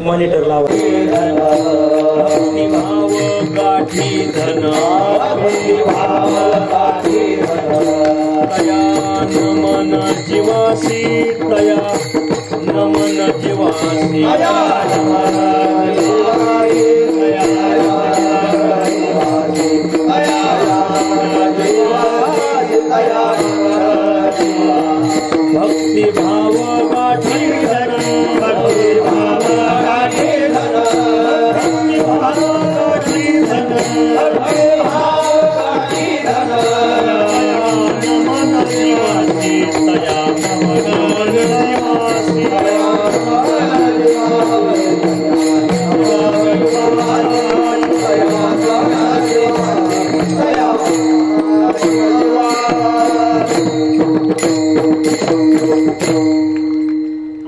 Monitor लावा. भक्तिभाव गाठी धन तया नमन जीवासी तया नमन जीवासी भक्तिभाव गाठी धन भक्तिभाव गाठी धन भक्तिभाव गाठी धन भक्तिभाव गाठी धन नमन जीवासी तया नमन जीवासी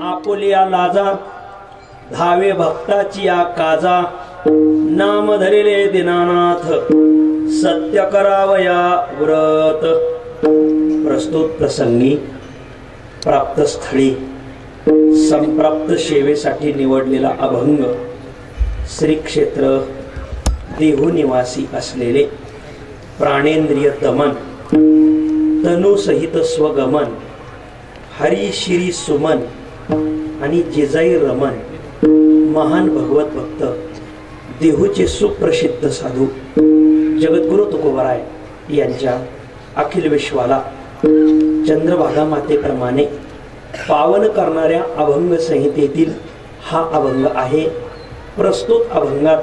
आपुलिया लाजा धावे भक्ताची या काजा नाम धरिले दीनानाथ सत्य करावया व्रत. प्रस्तुत प्रसंगी प्राप्त स्थळी संप्राप्त सेवेसाठी निवडलेला अभंग श्री क्षेत्र देहू निवासी असलेले प्राणेंद्रिय दमन तनु सहित स्वगमन हरी श्री सुमन आणि जिजाई रमन महान भगवत भक्त देहूचे सुप्रसिद्ध साधू जगद्गुरु तुकोबराय यांच्या अखिल विश्वाला चंद्रभागा मातेप्रमाणे पावन करणाऱ्या अभंग संहितेतील हा अभंग आहे. प्रस्तुत अभंगात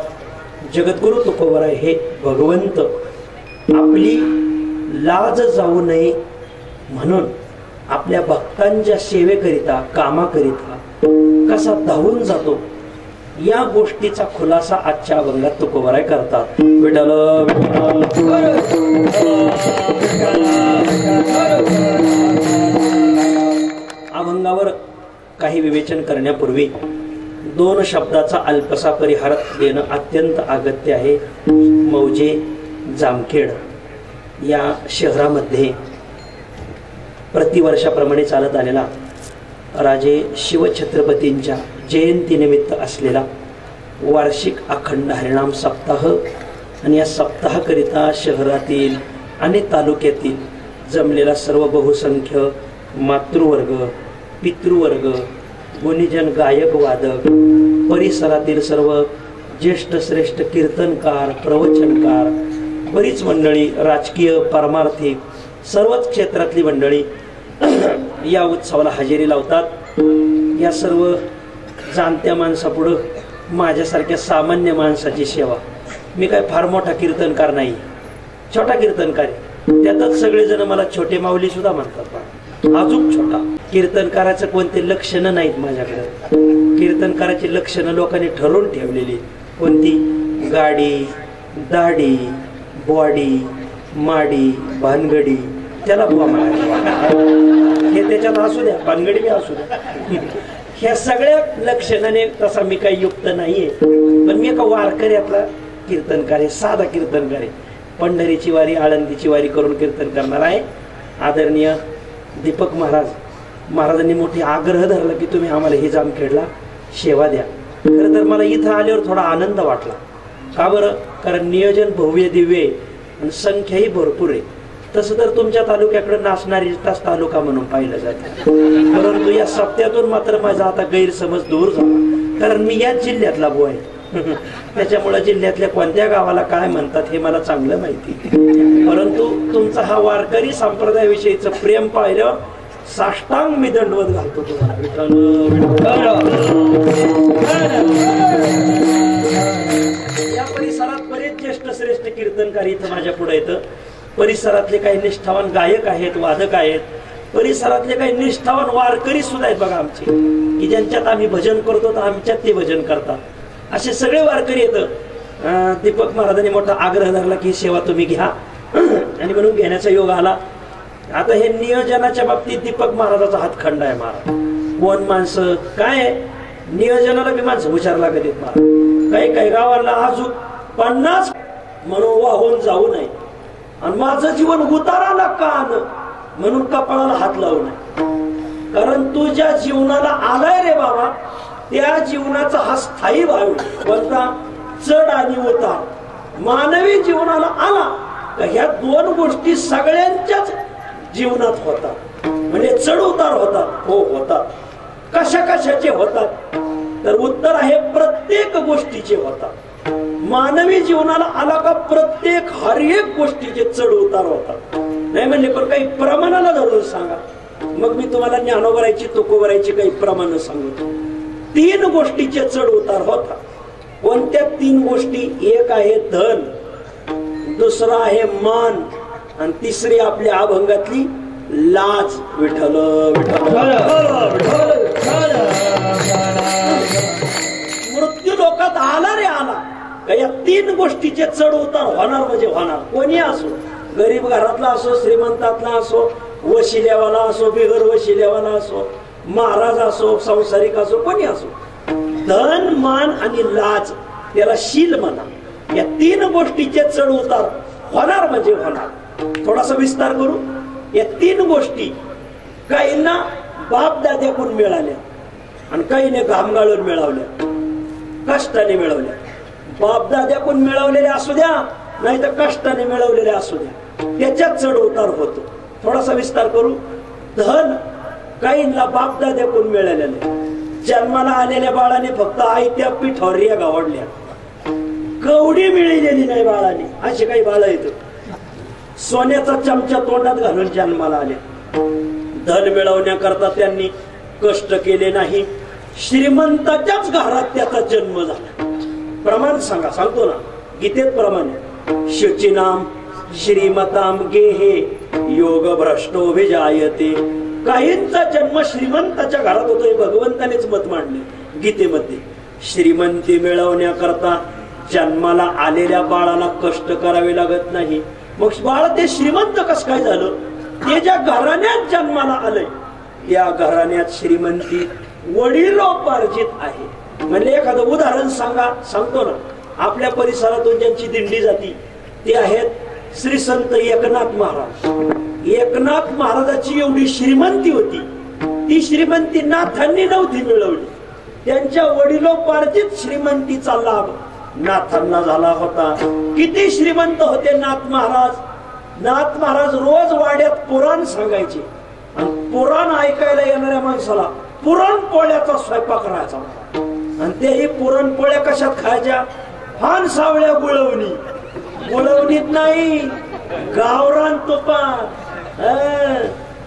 जगद्गुरु तुकोबराय हे भगवंत आपली लाज जाऊ नये म्हणून आपल्या भक्तांच्या सेवेकरिता कामाकरिता कसा धावून जातो या गोष्टीचा खुलासा आजच्या अभंगात तुकोबराय करतात. विठ्ठल अभंगावर काही विवेचन करण्यापूर्वी दोन शब्दाचा अल्पसा परिहार देणं अत्यंत अगत्य आहे. मौजे जामखेड या शहरामध्ये प्रतिवर्षाप्रमाणे चालत आलेला राजे शिवछत्रपतींच्या जयंतीनिमित्त असलेला वार्षिक अखंड हरिनाम सप्ताह आणि या सप्ताहाकरिता शहरातील आणि तालुक्यातील जमलेला सर्व बहुसंख्य मातृवर्ग पितृवर्ग गुणीजन गायक वादक परिसरातील सर्व ज्येष्ठ श्रेष्ठ कीर्तनकार प्रवचनकार बरीच मंडळी राजकीय पारमार्थिक सर्वच क्षेत्रातली मंडळी या उत्सवाला हजेरी लावतात. या सर्व जाणत्या माणसापुढं माझ्यासारख्या सामान्य माणसाची सेवा. मी काय फार मोठा कीर्तनकार नाही, छोटा कीर्तनकार आहे. त्यातच सगळेजण मला छोटे माऊली सुद्धा म्हणतात. अजून छोटा कीर्तनकाराचं कोणते लक्षणं नाहीत माझ्याकडे. कीर्तनकाराची लक्षणं लोकांनी ठरवून ठेवलेली. कोणती? गाडी, दाढी, बॉडी, माडी, भानगडी. त्याला बुवा म्हणायचं हे त्याच्यात असू द्या, भानगडी बी असू द्या. ह्या सगळ्या लक्षणाने तसा मी काही युक्त नाहीये. पण मी एका वारकऱ्यातला कीर्तनकार आहे, साधा कीर्तनकार आहे. पंढरीची वारी आळंदीची वारी करून कीर्तन करणार आहे. आदरणीय दीपक महाराजांनी मोठी आग्रह धरला की तुम्ही आम्हाला हे जामखेडला सेवा द्या. खरं तर मला इथं आल्यावर थोडा आनंद वाटला. का बरं? कारण नियोजन भव्य दिव्य आणि संख्याही भरपूर आहे. तसं तर तुमच्या तालुक्याकडे नाचणारीचाच तालुका म्हणून पाहिलं जाते. परंतु या सप्त्यातून मात्र माझा आता गैरसमज दूर झाला. कारण मी याच जिल्ह्यातला बो आहे. त्याच्यामुळे जिल्ह्यातल्या कोणत्या गावाला काय म्हणतात हे मला चांगलं माहिती. परंतु तुमचा हा वारकरी संप्रदायाविषयीचं प्रेम पाहिलं साष्टांग मी दंडवत घालतो तुम्हाला. या परिसरात बरेच ज्येष्ठ श्रेष्ठ कीर्तनकारी इथं माझ्या पुढे येतं. परिसरातले काही निष्ठावान गायक आहेत, वादक आहेत. परिसरातले काही निष्ठावान वारकरी सुद्धा आहेत बघा आमचे, की ज्यांच्यात आम्ही भजन करतो तर आमच्यात ते भजन करतात. असे सगळे वारकरी येतं. दीपक महाराजांनी मोठा आग्रह धरला की सेवा तुम्ही घ्या आणि म्हणून घेण्याचा योग आला. आता हे नियोजनाच्या बाबतीत दीपक महाराजाचा हातखंड आहे. महाराज कोण माणसं काय नियोजनाला बी माणसं हुशार लागत आहेत. महाराज काही काही गावाला अजून 50 म्हणून वाहून जाऊ नये आणि माझं जीवन उताराला का आलं म्हणून कपाळाला हात लावू नये. कारण तुझ्या जीवनाला आलाय रे बाबा त्या जीवनाचा हा स्थायी भाव कोणता? चढ आणि उतार मानवी जीवनाला आला का ह्या दोन गोष्टी सगळ्यांच्याच जीवनात होतात. म्हणजे चढ उतार होतात. हो होतात. कशा कशाचे होतात? तर उत्तर आहे प्रत्येक गोष्टीचे होतात. मानवी जीवनाला आला का प्रत्येक हर एक गोष्टीचे चढ उतार होतात. नाही म्हणले पण काही प्रमाणाला धरून सांगा. मग मी तुम्हाला ज्ञानोबरायची तुकोबरायची काही प्रमाण सांगतो. 3 गोष्टीचे चढ उतार होतात. कोणत्या 3 गोष्टी? एक आहे धन, दुसरा आहे मान आणि तिसरी आपल्या अभंगातली लाज. विठ्ठल मृत्यू लोकात आला रे आला का या 3 गोष्टीचे चढ उतार होणार म्हणजे होणार. कोणी असो, गरीब घरातला असो, श्रीमंतातला असो, वशिल्यावाला असो, बिगर वशिल्यावाला असो, महाराज असो, संसारिक असो, कोणी असो. धन, मान आणि लाज त्याला शील म्हणा. या 3 गोष्टीचे चढ उतार होणार म्हणजे होणार. थोडासा विस्तार करू. या 3 गोष्टी काहींना बाप दाद्याकडून मिळाल्या आणि काहीने घामगाळून मिळवल्या, कष्टाने मिळवल्या. बाप दाद्याकडून मिळवलेल्या असू द्या नाही तर कष्टाने मिळवलेल्या असू द्या, त्याच्यात चढ उतार होतो. थोडासा विस्तार करू. धन काहींना बाप दाद्याकडून मिळालेले. जन्माला आलेल्या बाळाने फक्त आयत्या पिठावर रेगा ओढल्या, कवडी मिळलेली नाही बाळाने. अशी काही बाळ येत सोन्याचा चमचा तोंडात घालून जन्माला आले. धन मिळवण्याकरता त्यांनी कष्ट केले नाही. श्रीमंताच्याच घरात त्याचा जन्म झाला. प्रमाण सांगा. सांगतो ना, गीतेत प्रमाण आहे. शुचिनाम श्रीमताम गेहे योग भ्रष्टो विजायते. काहींचा जन्म श्रीमंताच्या घरात होतोय. भगवंतानेच मत मांडले गीतेमध्ये. श्रीमंती मिळवण्याकरता जन्माला आलेल्या बाळाला कष्ट करावे लागत नाही. मग बाळ ते श्रीमंत कस काय झालं? ते ज्या घराण्यात जन्माला आलंय त्या घराण्यात श्रीमंती वडिलोपार्जित आहे. म्हणजे एखादं उदाहरण सांगा. सांगतो ना, आपल्या परिसरातून ज्यांची दिंडी जाती ते आहेत श्री संत एकनाथ महाराज. एकनाथ महाराजाची एवढी श्रीमंती होती, ती श्रीमंती नाथांनी नव्हती मिळवली. त्यांच्या वडिलोपार्जित श्रीमंतीचा लाभ नाथांना झाला होता. किती श्रीमंत होते नाथ महाराज. नाथ महाराज रोज वाड्यात पुराण सांगायचे आणि पुराण ऐकायला येणाऱ्या माणसाला पुरणपोळ्याचा स्वयंपाक करायचा. आणि तेही पुरणपोळ्या कशात खायच्या? फान सावळ्या गुळवणी. गुळवणीत नाही, गावरान तुपात.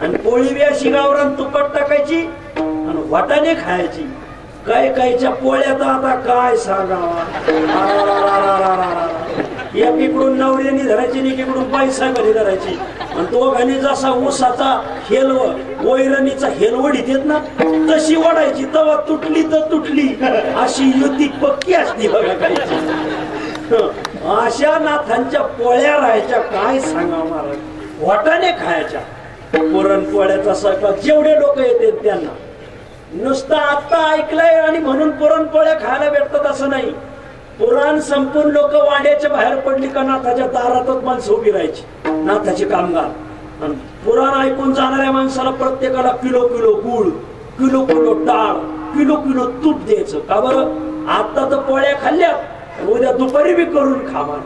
आणि पोळी बी अशी गावरान तुपात टाकायची आणि वाटाणे खायची. काय कायच्या पोळ्या तर आता काय सांगावा. एकीकडून नवऱ्यानी धरायची आणि एकीकडून पैसा घरी धरायची. आणि तो घाणी जसा ऊसाचा हेलव वैरणीचा हेलवड येत ना तशी ओढायची. तवा तुटली तर तुटली. अशी युती पक्की असती बघा काही. अशा नाथांच्या पोळ्या राहायच्या. काय सांगा महाराज. वाटाणे खायच्या. पुरणपोळ्याचा स्वयंपाक जेवढे लोक येतात त्यांना. नुसतं आता ऐकलंय आणि म्हणून पुरणपोळ्या खायला भेटतात असं नाही. पुराण संपून लोक वाड्याच्या बाहेर पडली का नाथाच्या दारातच माणसं उभी राहायची, नाथाचे कामगार. आणि पुराण ऐकून जाणाऱ्या माणसाला प्रत्येकाला किलो किलो गुळ, किलो किलो डाळ, किलो किलो तूप द्यायचं. का बरं? आता तर पोळ्या खाल्ल्यात, उद्या दुपारी बी करून खावा.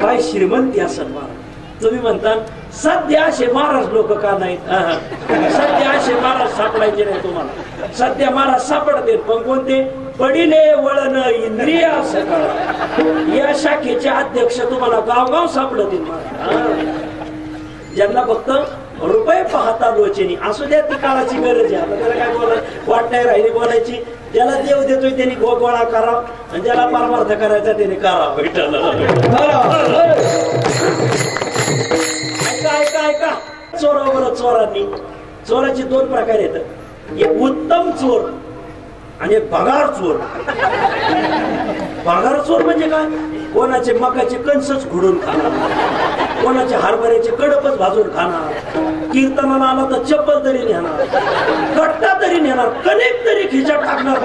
काय श्रीमंती असेल महाराज. तुम्ही म्हणता सध्या असे महाराज लोक का नाहीत? सध्या असे महाराज सापडायचे नाही तुम्हाला. सध्या महाराज सापडते पण कोणते? पडिले वळण इंद्रिय सकाळ या शाखेचे अध्यक्ष तुम्हाला गावगाव सापडतील. ज्यांना फक्त रुपये पाहता लोचनी असू द्या, ती काळाची गरज आहे. आता त्याला काय वाट नाही राहिली बोलायची. ज्याला देव देतोय त्यांनी गोळा करा आणि ज्याला परमार्थ करायचा त्यांनी करा. ऐका ऐका. चोरावर चोरांनी चोराचे 2 प्रकार येतात. एक उत्तम चोर आणि एक भगार चोर. भगार चोर म्हणजे काय? कोणाचे मकाचे कणसच खुडून खाणार, कोणाचे हरभऱ्याचे कडपच भाजून खाणार, कीर्तनाला आला तर चप्पल तरी नेणार, कट्टा तरी नेणार, कणिक तरी खिशात टाकणार.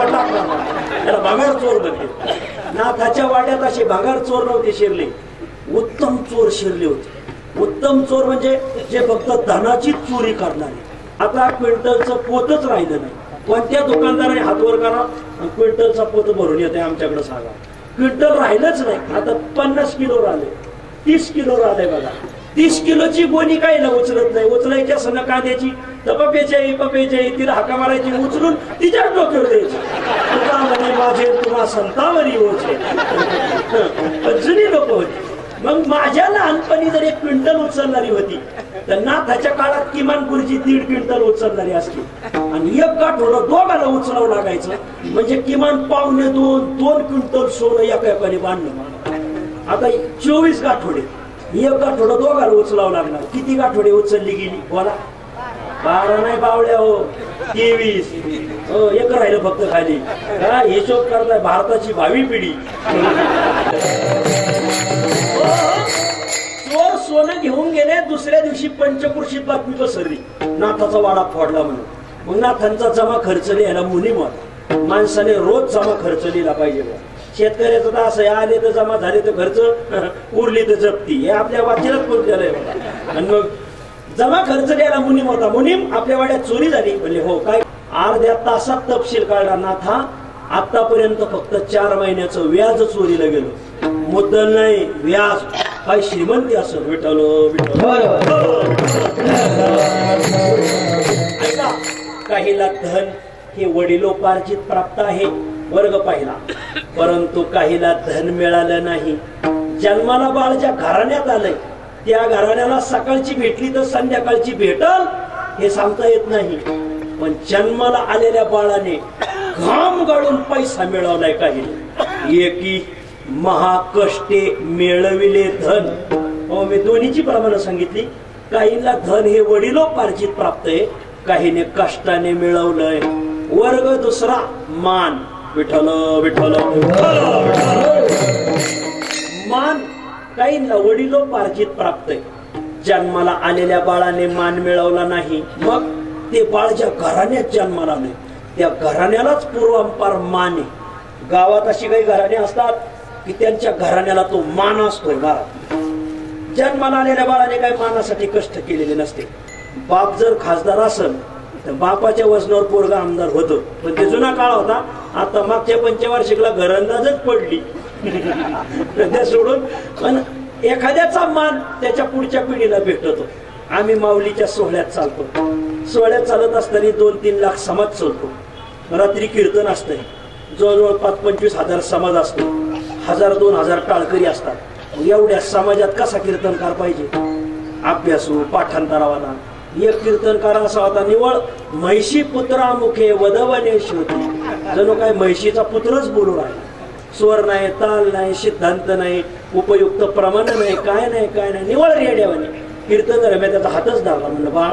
त्याला भगार चोर बनले. नाथाच्या वाड्यात असे भगार चोर नव्हते शिरले, उत्तम चोर शिरले होते. उत्तम चोर म्हणजे जे फक्त धनाची चोरी करणारे. आता क्विंटलचं पोतच राहिलं नाही. कोणत्या दुकानदाराने हातवर करा क्विंटलचा पोत भरून येते आमच्याकडे सांगा. क्विंटल राहिलंच नाही. आता 50 किलो राहिले, 30 किलो राहिले बघा. 30 किलोची गोणी काहीला उचलत नाही. उचलायची असं ना कांद्याची तर पपेची तिला हाका मारायची, उचलून तिच्या डोक्यावर द्यायची. तुका म्हणे माझे तुला संतावरी होते. जुनी लोक होती. मग माझ्या लहानपणी जर 1 क्विंटल उचलणारी होती तर नाथाच्या काळात किमान गुरुजी 1.5 क्विंटल उचलणारी असते. आणि 1 गाठोडं दोघाला उचलावं लागायचं म्हणजे किमान 2.5-2 क्विंटल सोनं एकाने बांधलं. आता 24 गाठोडे, 1 गाठोडं दोघाला उचलावं लागणार. किती गाठोडे उचलली गेली बोला? 12 नाही बावळ्या हो, 23. एक राहिलं फक्त खाली. काय हिशोब करताय भारताची भावी पिढी. चोर सोनं घेऊन गेले. दुसऱ्या दिवशी पंचकृषीत बातमी पसरली, नाथाचा वाडा फोडला म्हणून. मग नाथांचा जमा खर्च लिहायला मुनीम होता. माणसाने रोज जमा खर्च लिहिला पाहिजे. शेतकऱ्याचं तर असं आले तर जमा झाले तर खर्च, उरली तर जप्ती. हे आपल्या वाचनात पोहोचलेलं आहे बघा. आणि मग जमा खर्च लिहायला मुनीम होता. मुनीम आपल्या वाड्यात चोरी झाली म्हणले हो काय? अर्ध्या तासात तपशील काढला. नाथा आतापर्यंत फक्त 4 महिन्याचं व्याज चोरीला गेलो. मुद्दल नाही, व्याज. काय श्रीमंती असं विठ्ठल ऐका. काहीला धन हे वडिलोपार्जित प्राप्त आहे, वर्ग पहिला. परंतु काहीला धन मिळालं नाही. जन्माला बाळ ज्या घराण्यात आलंय त्या घराण्याला सकाळची भेटली तर संध्याकाळची भेटल हे सांगता येत नाही. पण जन्माला आलेल्या बाळाने घाम गाळून पैसा मिळवलाय. काही एकी महाकष्टे मिळविले धन. हो, मी दोन्हीची प्रमाण सांगितली. काहीला धन हे वडिलोपार्जित प्राप्त आहे, काहीने कष्टाने मिळवलंय. वर्ग दुसरा मान. विठ्ठल विठ्ठल मान काहींना वडिलोपार्जित प्राप्त आहे. जन्माला आलेल्या बाळाने मान मिळवला नाही. मग ते बाळ ज्या घराण्यात जन्माला नाही त्या घराण्यालाच पूर्वांपार मान आहे. गावात अशी काही घराणे असतात की त्यांच्या घराण्याला तो मान असतोय. जन्माला आलेल्या बाळाने काही मानासाठी कष्ट केलेले नसते. बाप जर खासदार असेल तर बापाच्या वजनावर पोरगा आमदार होतो. पण ते जुना काळ होता. आता मागच्या पंचवार्षिकला घरंदाजच पडली त्या सोडून. पण एखाद्याचा मान त्याच्या पुढच्या पिढीला भेटतो. आम्ही माऊलीच्या सोहळ्यात चालतो. सोहळ्यात चालत असताना 2-3 लाख समाज चालतो. रात्री कीर्तन असतंय. जवळजवळ 5-25 हजार समाज असतो. 1000-2000 टाळकरी असतात. एवढ्या समाजात कसा कीर्तनकार पाहिजे? अभ्यासू, पाठांतरावाला. एक कीर्तनकार असा होता निवळ म्हैशी पुत्रा मुखे वदवने श्रुती. जणू काय म्हैशीचा पुत्रच बोलू राहिला. स्वर नाही, ताल नाही, सिद्धांत नाही, उपयुक्त प्रमाण नाही, काय नाही. निवळ रेड्यावाने कीर्तन रम्या त्याचा हातच धरला. म्हणलं बाळ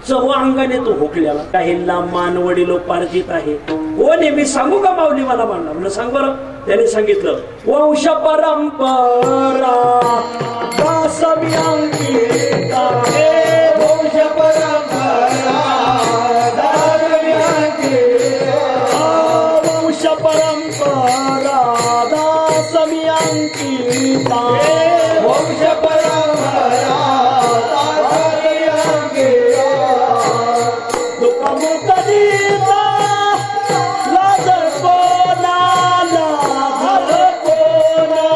चव्हा अंगाने तो हुकलेला. काहींना मान वडिलोपार्जित आहे. हो नेहमी सांगू का माऊली मला मानला? म्हणलं सांग बरं. त्याने सांगितलं वंश परंपरा वंश परंपरा दासमी अंकिता. वंश परंपरा दासमी अंकिता. दुःख मुक्त दीता लाज कोणाला लाज कोणा.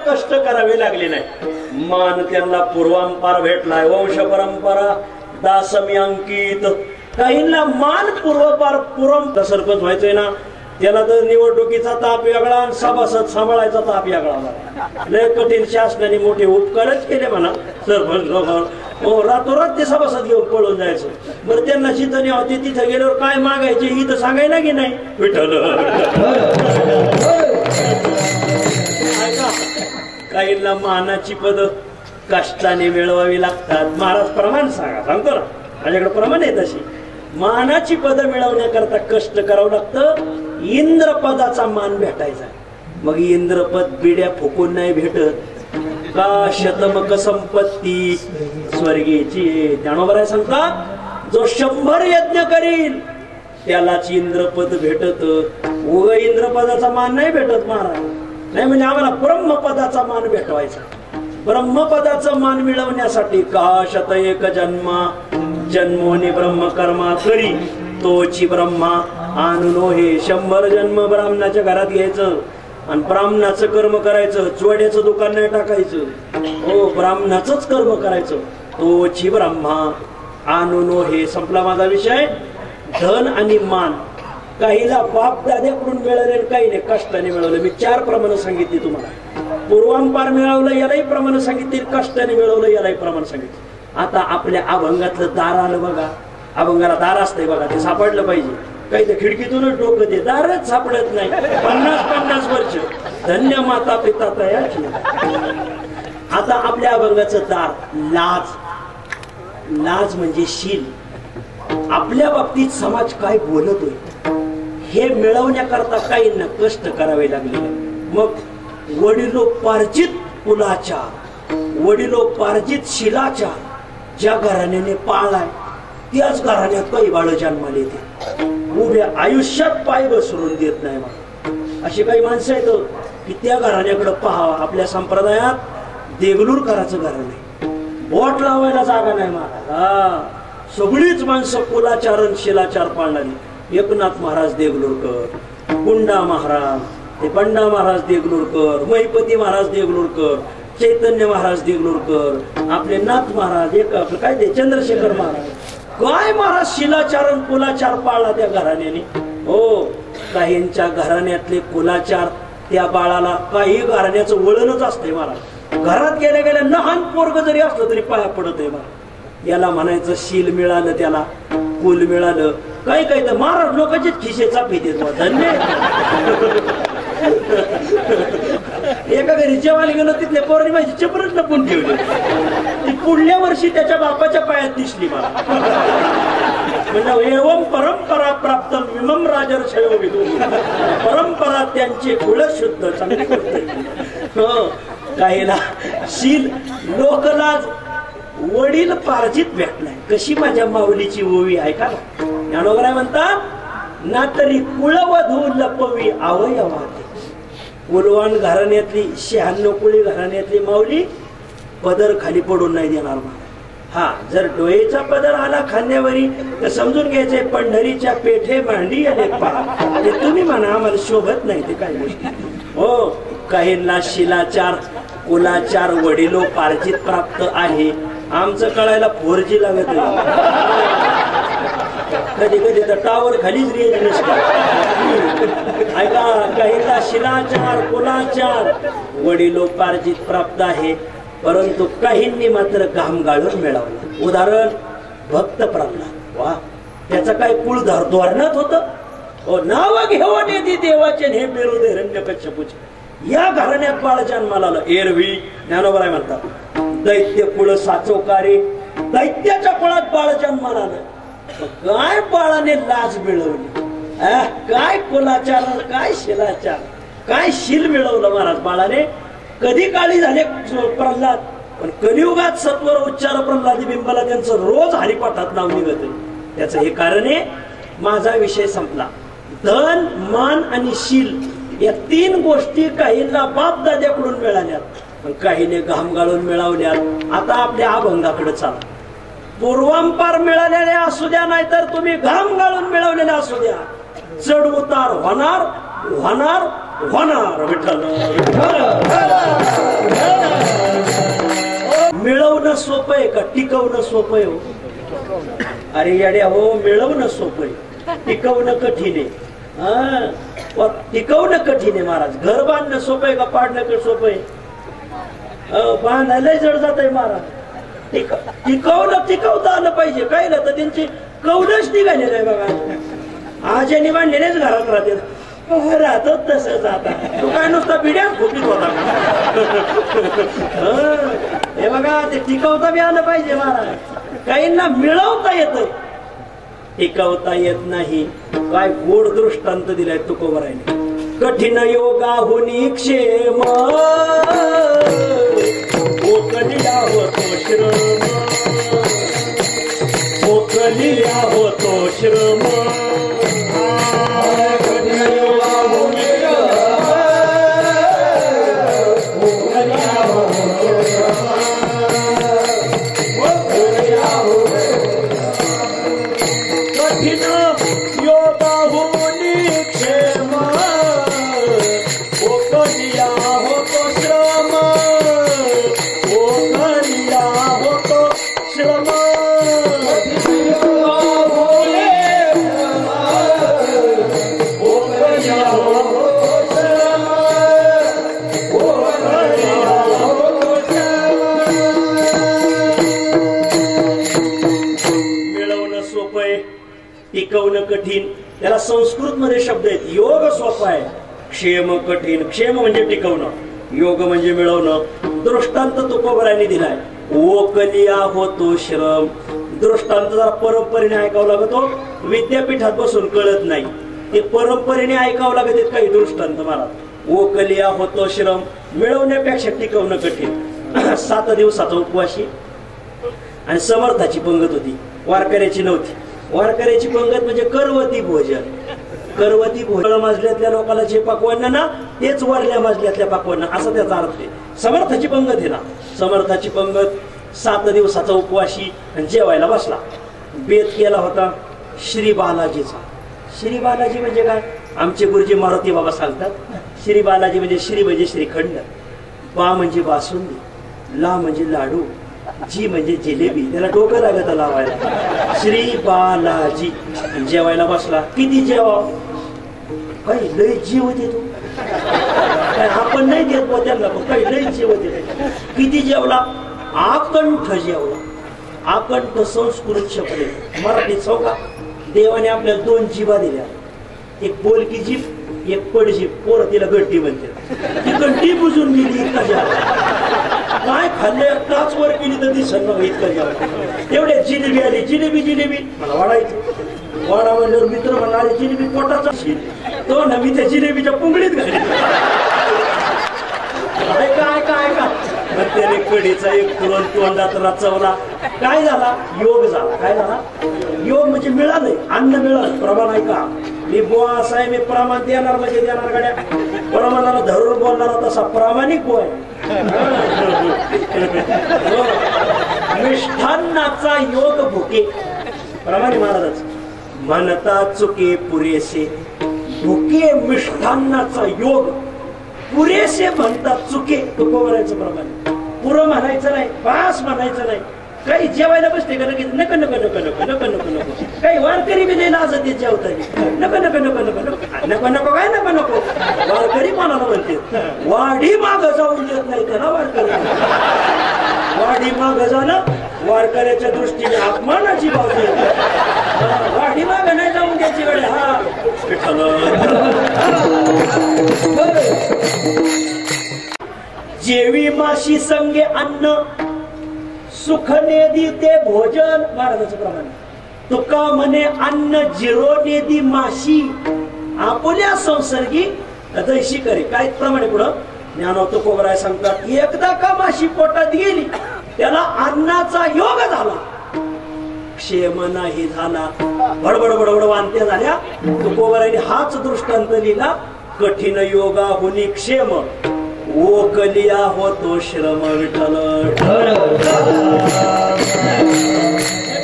कष्ट करावे लागले नाही. मान त्यांना पूर्वांपार भेटलाय. वंश परंपरा दासमी अंकित. काहींना मान पूर्वपार. सरपंच व्हायचंय ना त्याला तर निवडणुकीचा ताप वेगळा आणि सभासद सांभाळायचा ताप वेगळा. लय कठीण शासनाने मोठे उपकारच केले म्हणा सरपंच. हो, रातोरात ते सभासद घेऊन पळून जायचं. बरं त्यांना चिंता होते तिथं गेल्यावर काय मागायचे इथं सांगायला की नाही. विठ्ठल काहींना मानाची पद कष्टाने मिळवावी लागतात. महाराज प्रमाण सांगतो ना, माझ्याकडे प्रमाण आहे तशी. मानाची पद मिळवण्याकरता कष्ट करावं लागतं. इंद्रपदाचा मान भेटायचा. मग इंद्रपद बिड्या फुकून नाही भेटत. का शतमक संपत्ती स्वर्गीची ज्ञानोबा राय सांगतात, जो 100 यज्ञ करील त्यालाच इंद्रपद भेटत. उग इंद्रपदाचा मान नाही भेटत महाराज. नाही म्हणजे आम्हाला ब्रह्मपदाचा मान भेटवायचा. ब्रह्मपदाचा मान मिळवण्यासाठी का शत एक जन्मा जन्मोनी ब्रह्म कर्मा करी तोची ब्रह्मा आणून हे 100 जन्म ब्राह्मणाच्या घरात घ्यायचं आणि ब्राह्मणाचं कर्म करायचं. चोड्याचं दुकान नाही टाकायचं. हो, ब्राह्मणाचंच कर्म करायचं. तोची ब्रह्मा आणून हे. संपला माझा विषय. धन आणि मान काहीला बाप दाद्याकडून मिळाले, काही नाही कष्टाने मिळवलं. मी 4 प्रमाण सांगितली तुम्हाला. पूर्वांपार मिळवलं यालाही प्रमाण सांगितली, कष्टाने मिळवलं यालाही प्रमाण सांगितलं. आता आपल्या अभंगातलं दार आलं बघा. अभंगाला दार असतंय बघा, ते सापडलं पाहिजे. काही तर खिडकीतूनच डोकं दे, दारच सापडत नाही. 50-50 वर्ष. धन्य माता पिता तयाची. आता आपल्या अभंगाचं दार लाज. लाज म्हणजे शील. आपल्या बाबतीत समाज काय बोलतोय हे मिळवण्याकरता काहींना कष्ट करावे लागले. मग वडिलोपार्जित कुलाचार, वडिलोपार्जित शिलाचार ज्या घराण्याने पाळलाय त्याच घराण्यात काही बाळ जन्माला येते. उभ्या आयुष्यात पाय बसवून देत नाही. मला अशी काही माणसं आहेत की त्या घराण्याकडे पहावा. आपल्या संप्रदायात देगलूर करायचं घराणं नाही, बोट लावायला जागा नाही महाराज. सगळीच माणसं कुलाचार शिलाचार पाळणारी. एकनाथ महाराज देगलूरकर, गुंडा महाराज, ते बंडा महाराज देगलूरकर, महिपती महाराज देगलूरकर, चैतन्य महाराज देगलूरकर, आपले नाथ महाराज, एक आपलं काय ते चंद्रशेखर महाराज. काय महाराज शिलाचार कुलाचार पाळला त्या घराण्याने. हो, काहींच्या घराण्यातले कुलाचार त्या बाळाला काही घराण्याचं वळणच असते महाराज. घरात गेल्या गेल्या लहान पोरग जरी असलं तरी पाया पडत आहे महाराज. याला म्हणायचं शील मिळालं, त्याला कुल मिळालं. काही काही तर महाराज लोकांचेच खिशे चापीत. धन्य. एका घरी जेवायला गेलो, तिथल्या पोरांनी माझी चपरच लपून ठेवली. ती पुढल्या वर्षी त्याच्या बापाच्या पायात दिसली मला. म्हणजे एवं परंपरा प्राप्त विमम राजर्षयो विदू. परंपरा त्यांचे कुळ शुद्ध चांगली करते. हो, काहीला शील लोकलाज वडील पार्जित भेटलाय. कशी माझ्या माऊलीची ओवी ऐका ना. ज्ञानोबा म्हणतात, ना तरी कुळवधू लपवी अवयवाते. कुलवान घराण्यातली 96 कुळी घराण्यातली माऊली पदर खाली पडून नाही देणार. हा, जर डोळेचा पदर आला खांद्यावरी तर समजून घ्यायचंय पंढरीच्या पेठे मांडी आले पा. ते तुम्ही म्हणा, आम्हाला शोभत नाही ते काही गोष्टी. हो, काहींना शिलाचार कुलाचार वडिलोपार्जित प्राप्त आहे. आमचं कळायला 4G लागत आहे. कधी कधी तर टावर खालीच रेंज नसते. ऐका, काहींना शिलाचार कुलाचार वडिलोपार्जित प्राप्त आहे, परंतु काहींनी मात्र घाम गाळून मिळवला. उदाहरण भक्त प्रल्हाद. वा, त्याचं काय कुळ धोरणात होतं. नाव घेऊन येते देवाचे हे बिरुद हिरण्यकश्यपूचे. या घराण्यात बाळ जन्माला आलं. एरवी ज्ञानोबा म्हणतात, दैत्य कुळ साचवकारी. दैत्याच्या कुळात बाळ जन्माला आलं. काय बाळाने लाज मिळवली, काय कुलाचार, काय शिलाचार, काय शील मिळवलं महाराज बाळाने. कधी काळी झाले प्रल्हाद, पण कलियुगात सत्वर उच्चार प्रल्हादी बिंबाला त्यांचं रोज हरिपाठात नाव निघत. त्याचं हे कारण आहे. माझा विषय संपला. धन मान आणि शील या 3 गोष्टी काहींना बाप दाद्याकडून मिळाल्यात, पण काहीने घाम गाळून मिळवल्यात. आता आपल्या अभंगाकडे चला. पूर्वांपार मिळालेले असू द्या, नाहीतर तुम्ही घाम गाळून मिळवलेले असू द्या, चढ उतार होणार होणार होणार. विठ्ठल मिळवणं सोपं आहे का टिकवणं सोपं आहे? अरे येड्या हो, मिळवणं सोपं आहे, टिकवणं कठीण आहे. टिकवणं कठीण आहे महाराज. घर बांधणं सोपं आहे का पाडणं सोपं आहे? बांधायला जड जात आहे महाराज. टिकवता आलं पाहिजे. काय ना तर त्यांची कौलच निघाले नाही बघा. आज्याने बांधलेलेच घरात राहतो तसं जाता. तू काय नुसता बिड्याच फुटीत होता. हे बघा ते टिकवता बी आलं पाहिजे महाराज. काहींना मिळवता येतं, टिकवता येत नाही. काय गोड दृष्टांत दिलाय तुकोबरायने. कठीण योगा होनी क्षेम ओकलिया होतो श्रम, ओकलिया होतो श्रम. कठीण योगा होनी ओकलिया होतो श्रम, ओकलिया कठीण योगा होनी क्षेम ओकलिया होतो श्रम, ओकलिया होतो श्रम. मिळवणं सोपं, टिकवणं कठीण. त्याला संस्कृत मध्ये शब्द आहेत. योग सोपा आहे, क्षेम कठीण. क्षेम म्हणजे टिकवणं, योग म्हणजे मिळवणं. दृष्टांत तुकोबरायांनी दिलाय. ओकलिया होतो श्रम. दृष्टांत जरा परंपरेने ऐकावं लागतो. विद्यापीठात बसून कळत नाही, ते परंपरेने ऐकावं लागत काही दृष्टांत महाराज. ओकलिया होतो श्रम, मिळवण्यापेक्षा टिकवणं कठीण. 7 दिवसाचा उपवाशी आणि समर्थाची पंगत होती, वारकऱ्याची नव्हती. वारकऱ्याची पंगत म्हणजे करवती भोजन. करवती भोजन मजल्यातल्या लोकांना जे पाकवन्न ना तेच वरल्या मजल्यातल्या पाकवन्न, असा त्याचा अर्थ आहे. समर्थाची पंगत आहे ना, समर्थाची पंगत 7 दिवसाचा उपवाशी आणि जेवायला बसला. बेत केला होता श्री बालाजीचा. श्री बालाजी म्हणजे काय? आमचे गुरुजी मारुती बाबा सांगतात, श्री बालाजी म्हणजे श्री म्हणजे श्रीखंड, बा म्हणजे बासुंदी, ला म्हणजे लाडू, जी म्हणजे जिलेबी. त्याला डोकं लागत लावायला. श्री बालाजी. जेवायला बसला. किती जेवा? काही लय जीव देतो. आपण नाही देत बा त्यांना, काही लय जीव देतो. किती जेवला? आकंठ जेवला. आकंठ संस्कृत शब्द, मराठीत सौका. देवाने आपल्याला 2 जिभा दिल्या, एक बोलकी जीभ, एक पडजीभ. पोर तिला गड्डी म्हणते. ती गड्डी बुजून गेली इतका जेवला. काय खाल्लं टाच वर केली तर दिसत नव्हतं इतकं जेवण. तेवढ्या जिलेबी आली. जिलेबी जिलेबी मला वाढायची. वाडा म्हणल्यावर मित्र म्हणाले जिलेबी पोटाचा शिल. तो ना मी त्या जिलेबीच्या पुंगडीत घाली. काय काय का त्याने कडीचा एक तुरण तोंडात रचवला. काय झाला? योग झाला. काय झाला? योग म्हणजे मिळालंय, अन्न मिळालं. प्रमाण आहे का? मी बुवा असा आहे, मी प्रमाण देणार म्हणजे देणार. गाड्या प्रमाणाला धरून बोलणारा तसा प्रामाणिक बुवा आहे. मिष्ठान्नाचा योग भुके. प्रमाणे महाराज म्हणता चुके पुरेसे, भुके मिष्ठान्नाचा योग. पुरेसे म्हणतात चुके. तुकोबरायचं प्रमाणे पुरं म्हणायचं नाही, बास म्हणायचं नाही. काही जेवायला बसते का लगेच नको नको नको नको नको नको नको. काही वारकरी बी नाही लाजत ते जेवताना. नको नको नको नको नको नको नको काय नको नको. वारकरी कोणाला म्हणते? वाढी माग जाऊन देत नाही त्याला वारकरी. वाढी माग जाणं वारकऱ्याच्या दृष्टीने अपमानाची बाजू. वाढी माग नाही जाऊन द्यायची वेळ. हा जेवी माशी संगे अन्न सुख नेदी ते भोजन. महाराजाचं प्रमाण तुका म्हणे अन्न जिरो नेदी माशी आपुल्या संसर्गी दैशी करे. काय प्रमाणे पुढं ज्ञानोत तुकोबराय सांगतात, एकदा का माशी पोटात गेली त्याला अन्नाचा योग झाला, क्षेम नाही झाला. बडबड बडबड वांत्या झाल्या. तुकोबरायने हाच दृष्टांत लिहिला. कठीण योगा होनी क्षेम ओकलिया होतो श्रम. विठ्ठल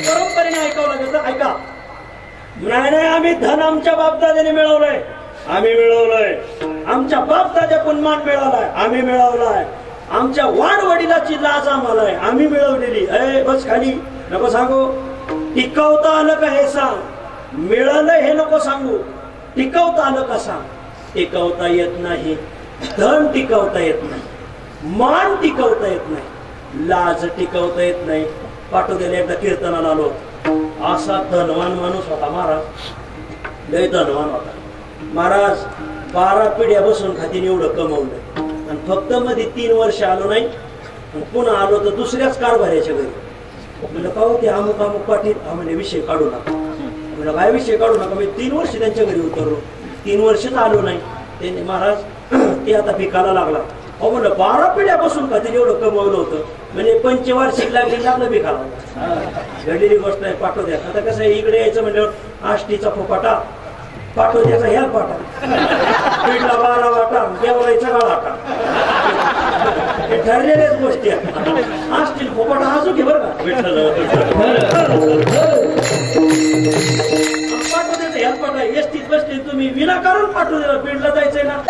परंपरेने ऐकावं लागेल. ऐका, नाही नाही आम्ही धन आमच्या बापदाद्याने मिळवलंय, आम्ही मिळवलंय. आमच्या बापदाद्याकडून मान मिळालाय, आम्ही मिळवलाय. आमच्या वाडवडिलाची लाज आम्हाला आहे, आम्ही मिळवलेली. बस खाली नको सांगू. टिकवता आलं का हे सांग. मिळालं हे नको सांगू. टिकवता आलं कसा? टिकवता येत नाही, धन टिकवता येत नाही, मान टिकवता येत नाही, लाज टिकवता येत नाही. पाटोद्याला एकदा कीर्तनाला आलो, असा धनवान माणूस होता महाराज, लय धनवान होता महाराज. 12 पिढ्या बसून खातीन एवढं कमवलं. आणि फक्त मध्ये 3 वर्ष आलो नाही, पुन्हा आलो तर दुसऱ्याच कारभाऱ्याच्या घरी. म्हणलं का होते अमुक अमुक पाटील, म्हणजे विषय काढू नका. म्हणलं काय विषय काढू नका? मी 3 वर्ष त्यांच्या घरी उतरलो, 3 वर्षच आलो नाही. त्यांनी महाराज ते आता पिकाला लागला. अहो म्हणलं 12 पिढ्यापासून का तिने एवढं कमवलं होतं, म्हणजे 25 लागली लागलं पिकाला. घडलेली गोष्ट आहे. पाठवद्या आता कसं आहे, इकडे यायचं म्हणल्यावर आष्टीचा फोपाटा, पाठवद्याचा ह्या पाटा, पीठला 12 वाटा, देवराईचा गाळाटा, हे ठरलेल्याच गोष्टी आहेत. आष्टील फोपाटा अजून घे बरं का, पाठवद्याचा ह्या पाटा. एसटीत बसले तुम्ही विनाकारण पाठवद्याला बीडला जायचंय ना.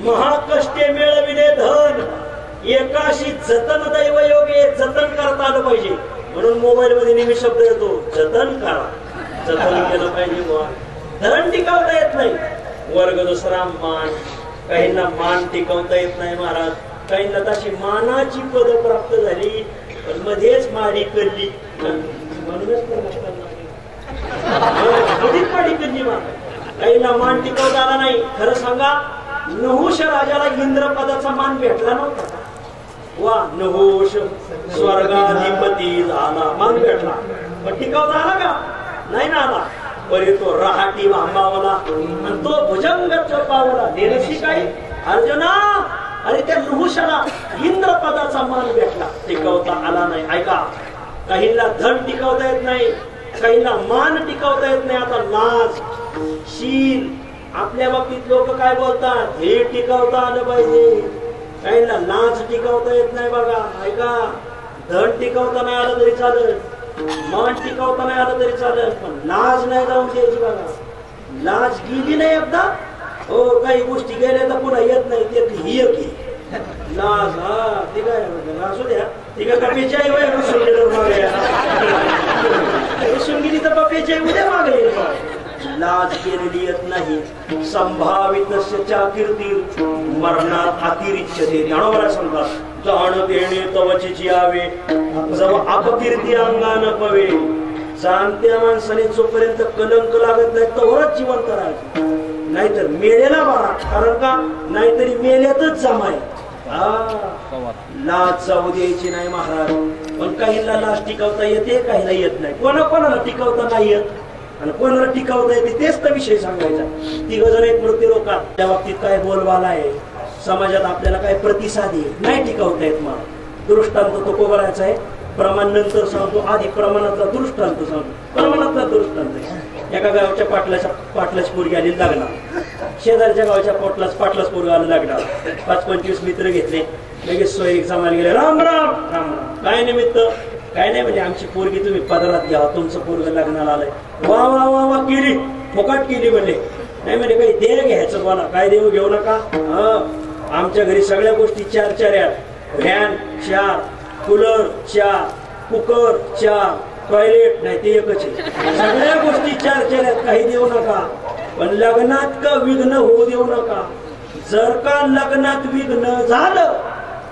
महाकष्टे मिळविले धन, एकाशी जतन दैव योगे. जतन करता आलं पाहिजे, म्हणून मोबाईल मध्ये नेहमी शब्द येतो, जतन करा. जतन केलं पाहिजे. धन टिकवता येत नाही. वर्ग दुसरा मान, काहींना मान टिकवता येत नाही महाराज. काहींना तशी मानाची पद प्राप्त झाली, पण मध्येच माडी करली, म्हणूनच माडी करली. काहींना मान टिकवता आला नाही. खरं सांगा, नहुष राजाला इंद्रपदाचा मान भेटला नव्हता. वा, नहुष स्वर्गाधिपती झाला, मान भेटला, पण टिकवता आला का? नाही ना आला. परी तो रहाटी भांबावला आणि तो भुजंग चोपावला. देणशी काही अर्जुना, अरे त्या नहुषाला इंद्रपदाचा मान भेटला, टिकवता आला नाही. ऐका, काहींना धन टिकवता येत नाही, काहींना मान टिकवता येत नाही. आता लाज, शील, आपल्या बाबतीत लोक काय बोलतात, हे टिकवता आलं पाहिजे. काहींना लाज टिकवता येत नाही. बघा, ऐका, धन टिकवता नाही आलं तरी चालेल, मान टिकवता नाही आलं तरी चालेल, पण लाज नाही जाऊन द्यायची. बघा, लाज गेली नाही एकदा, हो काही गोष्टी गेल्या तर पुन्हा येत नाही. ते ही लाज, हा ती काय असू द्या, ती काय कपेची आई वय रुसून गेली तर कपेची आई उद्या मागे. लाज केलेली येत नाही. संभावित कीर्ती मरणात अतिरिच्यते. ज्ञानोबा सांगतात, जाण देणे तवचीची यावे, जव अपकीर्ती अंगान पवे. जाणत्या माणसाने जोपर्यंत कलंक लागत नाही तोवरच जिवंत राहायचं, नाहीतर मेलेला बरा. कारण का, नाहीतरी मेल्यातच जमाय. लाज जाऊ द्यायची नाही महाराज. पण काहींना लाज टिकवता येते, काहीला येत नाही. कोणाला टिकवता नाही येत आणि कोणाला टिकवता येते, तेच तर विषय सांगायचा. 3 जण एक मृत्यूरोगात, त्या बाबतीत काय बोलबाला आहे, समाजात आपल्याला काय प्रतिसाद आहे, नाही टिकवता येत. मला दृष्टांत तो कोबरायचा आहे. प्रमाण नंतर सांगतो, आधी प्रमाणातला दृष्टांत सांगतो. प्रमाणातला दृष्टांत आहे. एका गावच्या पाटलाची पोरगी आली लग्नाला, शेजारच्या गावच्या पाटलाच पोरगी आलं लग्नाला. 5-25 मित्र घेतले, लगेच सोयरीक सामायला गेले. राम राम राम राम. काय निमित्त? काय नाही म्हणजे आमची पोरगी तुम्ही पदरात घ्या, तुमचं पोरग लग्नाला आलंय. वा वा वा वा केली, फुकट केली म्हणले. नाही म्हणजे काही देव घ्यायचं, बोला काय देव घेऊ नका. आमच्या घरी सगळ्या गोष्टी 4 आहेत. फॅन 4, कूलर 4, कुकर 4, टॉयलेट नाही ते एकच आहे. सगळ्या गोष्टी 4 आहेत. काही देऊ नका, पण लग्नात का विघ्न होऊ देऊ नका. जर का लग्नात विघ्न झालं,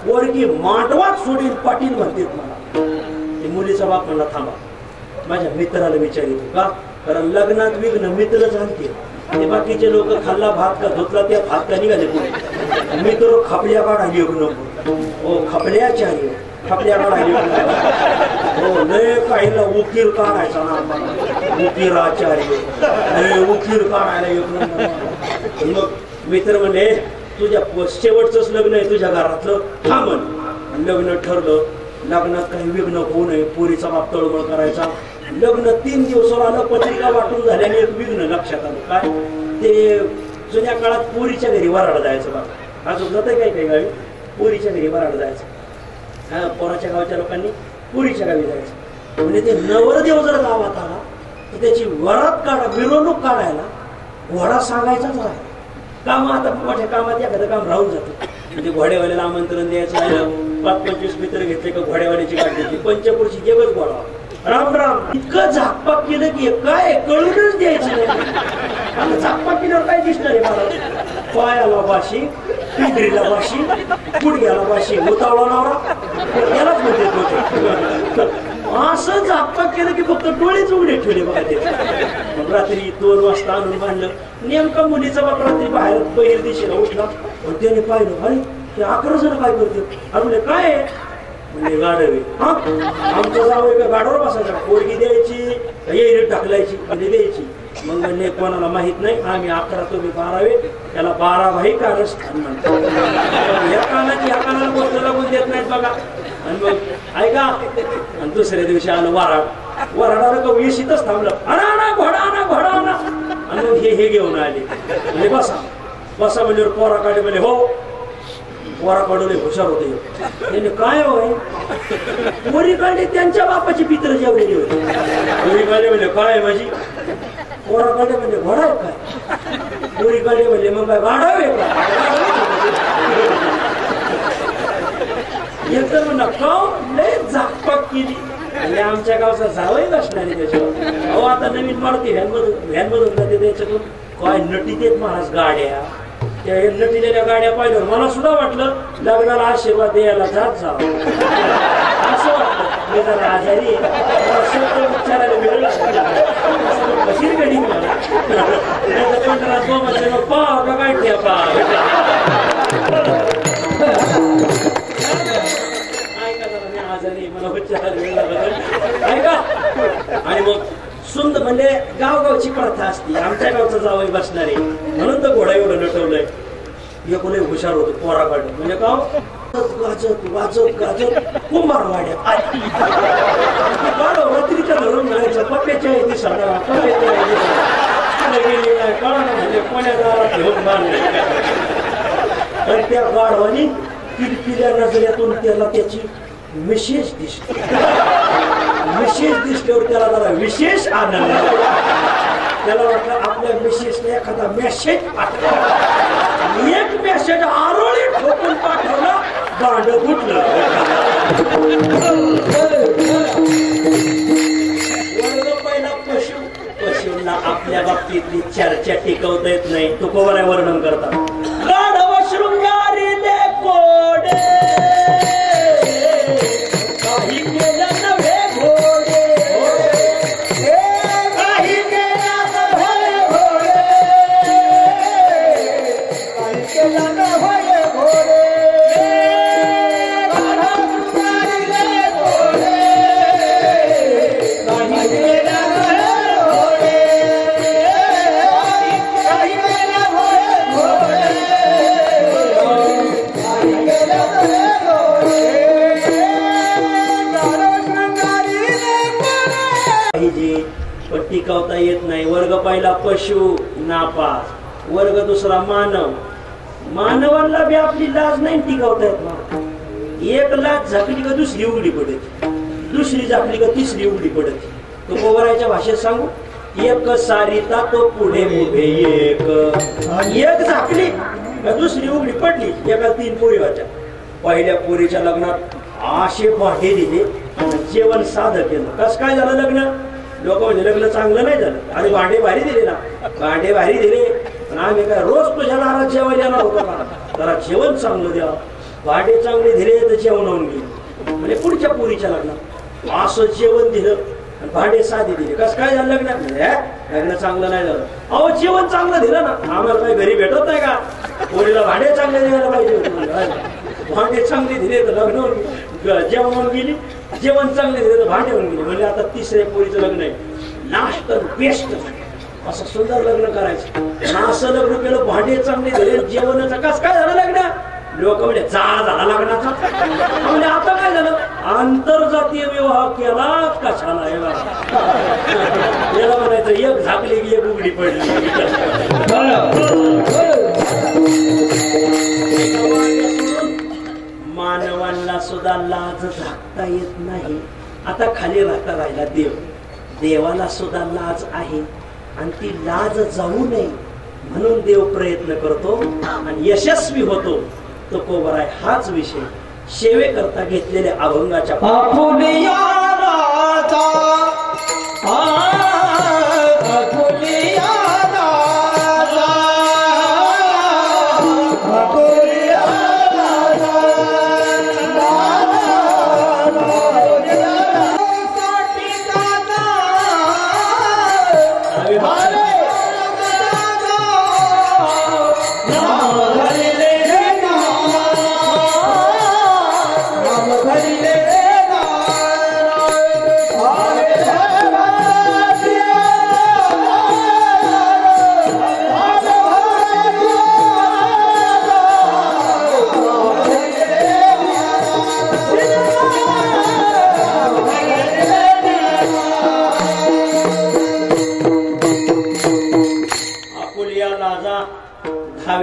पोरगी मांडवात सोडील पाटील म्हणतात मला. मुलीचा बाप म्हणला, थांबा माझ्या मित्राला विचारितो का, कारण लग्नात विघ्न मित्रच आणते आणि बाकीचे लोक खाल्ला भात का धुतला त्या भात का निघाले पुढे. मित्र खापल्या काढाली योग नको, हो खापल्याचार्य खापल्या काढाली हो, लय काहीला उकीर काढायचा ना, उकीराचार्य लय उकीर काढायला योग. मग मित्र म्हणले तुझ्या शेवटचंच लग्न आहे तुझ्या घरातलं, थांबन. लग्न ठरलं, लग्नात काही विघ्न होऊ नये, पोरीचा बाप तळमळ करायचा. लग्न 3 दिवसावर आलं, पत्रिका वाटून झाल्याने एक विघ्न लक्षात आलं. काय ते जुन्या काळात पोरीच्या घरी वराड जायचं बा, अजून जात काही काही गावी पोरीच्या घरी वराड जायचं. हा, पोराच्या गावच्या लोकांनी पोरीच्या गावी जायचं. म्हणजे ते नवरदेव जर गावात आला तर त्याची वरात काढा, मिरवणूक काढायला घोडा सांगायचाच राहील. काम आता मोठ्या कामात एखादं काम राहून जातं, म्हणजे घोड्यावाल्याला आमंत्रण द्यायचं आहे, 5-25 मित्र घेतले का घोड्यावाल्याची गाठ घेतली, पंचपुरुषी जेवच घोडा राम राम. इतकं झाकपाक केलं की काय कळूनच द्यायचं नाही. झाकपाक केल्यावर काय दिसणार आहे मला, पायाला बाशी, पिंढरीला बाशी, गुडघ्याला बाशी, उतावळा नवरा यालाच म्हणते. असं झाकपाक केलं की फक्त डोळेच उघडे ठेवले बघा ते. मग रात्री 2 वाजता आणून बांधलं. नेमका मुलीचा बाप रात्री बाहेर बहिर दिशेला उठला, पण त्याने पाहिलं अरे ते 11 जण काय करते. अरे म्हणजे काय म्हणजे गाडवे, हा आमचं जावं का गाडवर बसायचा, पोरगी द्यायची येईल ढकलायची म्हणजे द्यायची. मग म्हणले कोणाला माहित नाही, आम्ही 11 तुम्ही 12वे, त्याला 12 भाई कारस्थान म्हणतो. या कानाची या कानाला गोष्ट लागून देत नाहीत बघा. आणि मग ऐका, आणि दुसऱ्या दिवशी आलं वराड. वराडाला का वेशीतच थांबलं, आणा घोडा आणा घोडा आणा. आणि मग हे घेऊन आले, म्हणजे बसा बसा म्हणजे पोरा काढे म्हणजे हो पोरा काढवले हुशार होते. त्याने काय होय पोरी काढली त्यांच्या बापाची पित्र जेवलेली होती. पोरी काढले म्हणजे काय माझी, पोरा काढले म्हणजे घोडा आहे काय, पोरी काढले म्हणजे मग काय गाढव आहे का. एकदम म्हणा का लय झाकपाक केली. आणि आमच्या गावचा जावई बसणारी त्याच्यावर. अहो आता नवीन मारुती व्हॅनमधून जाते त्याच्यातून काय नटी देत महाराज गाड्या. त्या नटीलेल्या गाड्या पाहिल्यावर मला सुद्धा वाटलं लग्नाला आशीर्वाद द्यायला जात जावं असं वाटलं. मी जरा आजारी विचारायला मिळालं कशी गडी मला पाव का काय ठेवा आजारी मला ऐका. आणि मग सुंदर म्हणजे गावगावची प्रथा असते. आमच्या गावचं जावई बसणारे म्हणून तर घोडा एवढं नटवलंय. एकोले हुशार होतो पोरा काढून म्हणजे गाव गाजत वाजत गाजत कुंभार वाड्यात रात्रीच्या धरून घालायचं पप्प्याच्या आहे दिसाला गेली काय कळा म्हणजे कोण्या गावात घेऊन बांधले. आणि त्या गाढवानी किरकिऱ्या नजरेतून त्याला त्याची विशेष दिसते. विशेष दिसल्यावर त्याला जरा विशेष आनंद. त्याला वाटलं आपल्या विशेषने एखादा मेसेज पाठवला. एक मेसेज आरोळी ठोकून पाठवला, भांड फुटलं. वर्ग पहिला पशु, पशूंना आपल्या बाबतीतली चर्चा टिकवता येत नाही. तो कोवऱ्या वर्णन करतात. गाढव शृंगारी कोडे टिकवता येत नाही. वर्ग पहिला पशु नापास, वर्ग दुसरा मानव. मानवाला बी आपली लाज नाही टिकवता येत ना. एक लाज झाकली का दुसरी उघडी पडत, दुसरी झाकली का तिसरी उघडी पडत. तो गोवराच्या भाषेत सांगू, एक सारिता तो पुढे उभे एक झाकली का दुसरी उघडी पडली. एका 3 पोरी होत्या. पहिल्या पोरीच्या लग्नात आशे भांडे दिले, जेवण साधं केलं. कस काय झालं लग्न? लोक म्हणजे लग्न चांगलं नाही झालं. आणि भांडे भारी दिले ना, भांडे भारी दिले. पण आम्ही काय रोज तुझ्या दारात जेवायला येणार होतो का? जरा जेवण चांगलं द्या. भांडे चांगले दिले तर जेवणावून गेले. म्हणजे पुढच्या पोरीच्या लग्नात असं जेवण दिलं भांडे साधी दिली. कसं काय झालं लग्न? लग्न चांगलं नाही झालं. अहो जेवण चांगलं दिलं ना, आम्हाला काही घरी भेटत नाही का? पोरीला भांडे चांगले द्यायला पाहिजे. भांडे चांगले दिले तर लग्न जेवण गेली, जेवण चांगले दिले तर भांडे होऊन गेले. म्हणजे आता तिसऱ्या पोरीचं लग्न आहे, लास्ट बेस्ट असं सुंदर लग्न करायचं. असं लग्न केलं, भांडे चांगले दिले, जेवणाचं कसं काय झालं लग्न? लोक म्हणजे जाळ झाला लग्नाचा. म्हणजे आता काय झालं? आंतरजातीय विवाह केला कशाला? याला म्हणायचं एक झाकली की एक उघडी पडली. मानवांना सुद्धा लाज झाकता येत नाही. आता खाली राहता राहिला देव, देवाला सुद्धा लाज आहे आणि ती लाज जाऊ नये म्हणून देव प्रयत्न करतो आणि यशस्वी होतो. तो कोबर आहे. हाच विषय सेवेकरता घेतलेल्या अभंगाच्या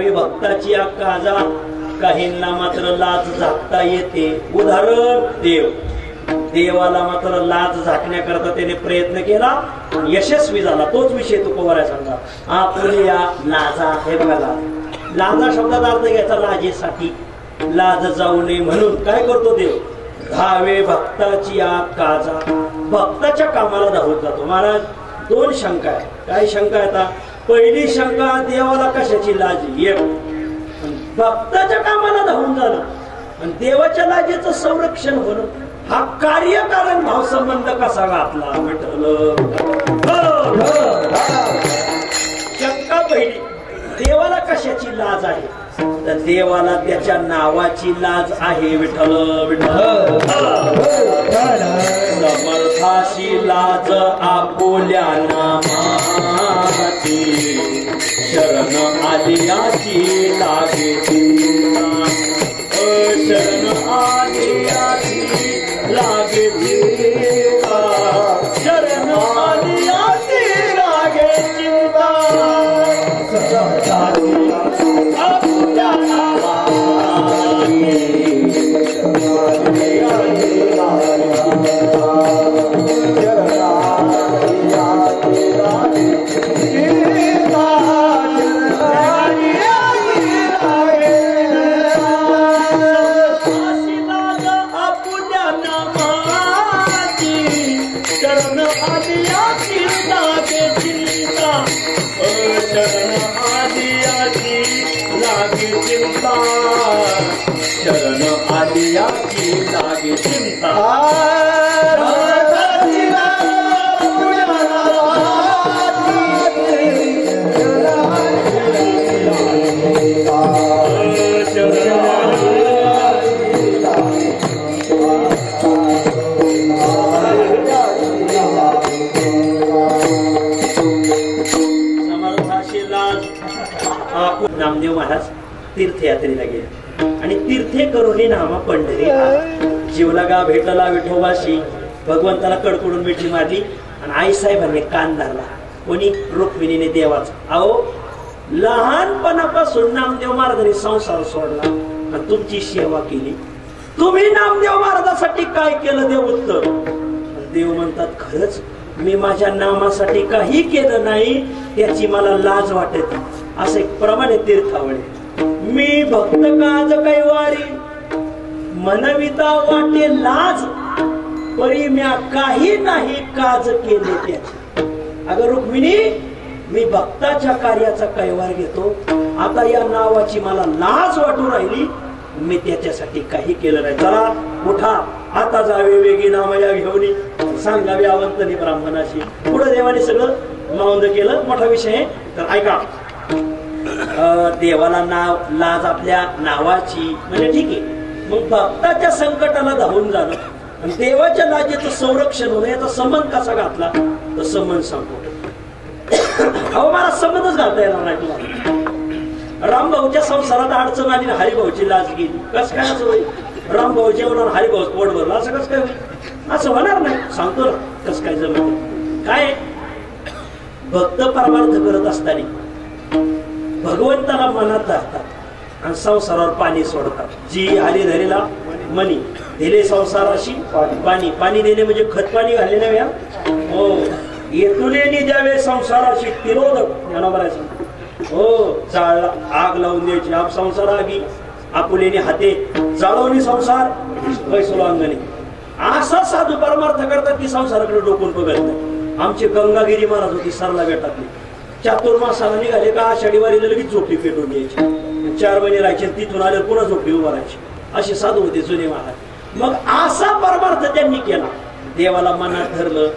भक्ताची काजा, काहींना मात्र लाज झाकता येते. उदाहरण देव, देवाला मात्र लाज झाकण्याकरता त्याने प्रयत्न केला, यशस्वी झाला. तोच विषय तू कोवरा सांगा. आपल्या लाजा, हे बघा लाजा शब्दाचा अर्थ घ्यायचा लाजेसाठी, लाज जाऊ नये म्हणून काय करतो देव? धावे भक्ताची काजा, भक्ताच्या कामाला धावत जातो. महाराज दोन शंका आहे. काय शंका येतात? पहिली शंका, देवाला कशाची लाज? एक, भक्ताच्या कामाला धावून जाणं आणि देवाच्या लाजेचं संरक्षण होणं, हा कार्यकारण भाव संबंध कसा घातला? शंका पहिली, देवाला कशाची लाज आहे? तर देवाला त्याच्या नावाची लाज आहे. विठ्ठल विठ्ठल. समर्थाशी लाज आपोल्या नामाची, शरण आलियाची लागे चिंता. शरण आलियाची लागे चिंता, शरण आलियाची लागे चिंता. शरण आलियाची लागे चिंता. नामदेव महाराज तीर्थयात्रेला गेले आणि तीर्थे करुणी नामा पंढरी. जीवला गा भेटला विठोबाशी, भगवंताला कडकडून मिठी मारली आणि आई साहेबांनी कान धरला. कोणी? रुक्मिणीने देवाचा. अहो लहानपणापासून नामदेव महाराजांनी संसार सोडला आणि तुमची सेवा केली. तुम्ही नामदेव महाराजांसाठी काय केलं? देव उत्तर. देव म्हणतात खरंच मी माझ्या नामासाठी काही केलं नाही, त्याची मला लाज वाटते. असं एक प्रमाणे तीर्थावळे. मी भक्त काज कैवारी, मनविता वाटे लाज, परी म्या काही नाही काज केले त्याचे. अगं रुक्मिणी, मी भक्ताच्या कार्याचा कैवार घेतो, आता या नावाची मला लाज वाटू राहिली, मी त्याच्यासाठी काही केलं नाही. चला उठा, आता जावे वेगी नामया घेऊन सांगावी आवंतनी ब्राह्मणाशी. पुढे देवाने सगळं नोंद केलं. मोठा विषय आहे. तर ऐका, देवाला नाव लाज आपल्या नावाची म्हणजे ठीक आहे. मग भक्ताच्या संकटाला धावून जाणं आणि देवाच्या लाजेचं संरक्षण होणं याचा संबंध कसा घातला तर संबंध सांगतो. अहो मला संबंधच घालता येणार नाही तुम्हाला. रामभाऊच्या संसारात अडचण आली, हरिभाऊची लाज गेली. कस काय असं होईल? रामभाऊ जेवणार, हरिभाऊ पोट भरला, असं कसं काय होईल? असं होणार नाही. सांगतो ना कसं काय जमत. काय भक्त परमार्थ करत असताना भगवंताला मनात धरतात आणि संसारावर पाणी सोडतात. जी हरी धरेला मनी दिले संसाराशी पाणी. पाणी देणे म्हणजे खत पाणी घालले नाही. हो, येतुलेनी द्यावे संसाराशी तिरोधक यांना म्हणायचं. हो, जाळला आग लावून द्यायची. आप संसार आगी आपुलेने हाते जाळवणी संसार वैसोलांगणे. असा साधू परमार्थ करतात की संसाराकडे डोकून बघत नाही. आमची गंगागिरी महाराज होती सरला बेटातली. चातुर्मासाला निघाले का आषाढी वारीला लगेच झोपडी पेटून द्यायची. 4 महिने राहायचे, तिथून आले पुन्हा झोपडी उभा राहायची. असे साधू होते जुने महाराज. मग असा परमार्थ त्यांनी केला. देवाला मनात धरलं.